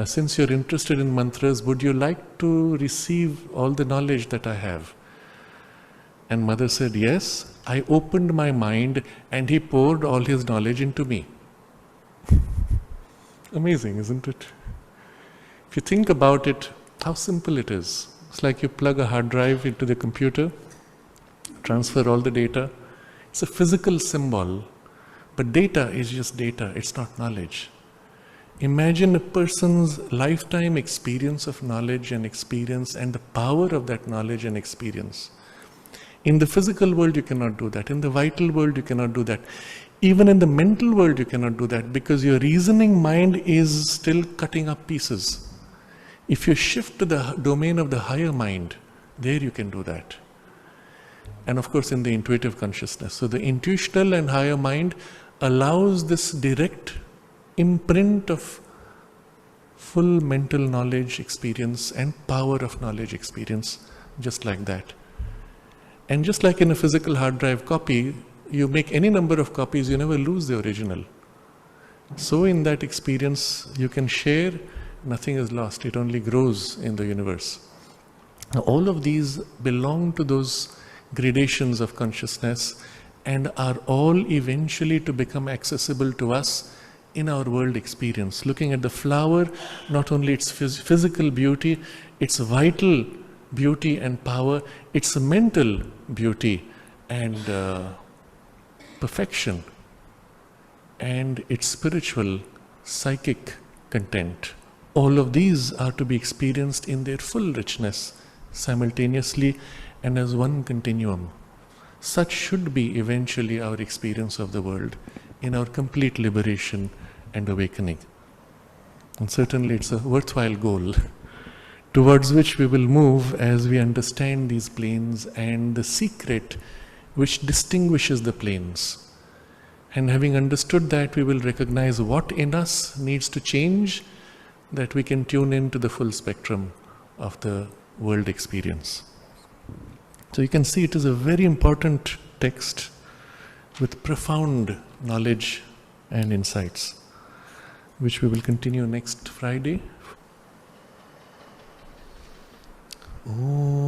since you're interested in mantras, would you like to receive all the knowledge that I have? And mother said, yes. I opened my mind and he poured all his knowledge into me. Amazing, isn't it? If you think about it, how simple it is. It's like you plug a hard drive into the computer, transfer all the data. It's a physical symbol, but data is just data, it's not knowledge. Imagine a person's lifetime experience of knowledge and experience and the power of that knowledge and experience. In the physical world you cannot do that. In the vital world you cannot do that. Even in the mental world you cannot do that, because your reasoning mind is still cutting up pieces. If you shift to the domain of the higher mind, there you can do that. And of course in the intuitive consciousness. So the intuitional and higher mind allows this direct imprint of full mental knowledge experience and power of knowledge experience, just like that. And just like in a physical hard drive copy, you make any number of copies, you never lose the original. So in that experience, you can share, nothing is lost, it only grows in the universe. Now, all of these belong to those gradations of consciousness and are all eventually to become accessible to us in our world experience. Looking at the flower, not only its physical beauty, its vital beauty and power, its mental beauty and perfection, and its spiritual, psychic content. All of these are to be experienced in their full richness, simultaneously and as one continuum. Such should be eventually our experience of the world in our complete liberation and awakening. And certainly it's a worthwhile goal towards which we will move as we understand these planes and the secret which distinguishes the planes. And having understood that, we will recognize what in us needs to change, that we can tune into the full spectrum of the world experience. So you can see it is a very important text with profound knowledge and insights, which we will continue next Friday. Om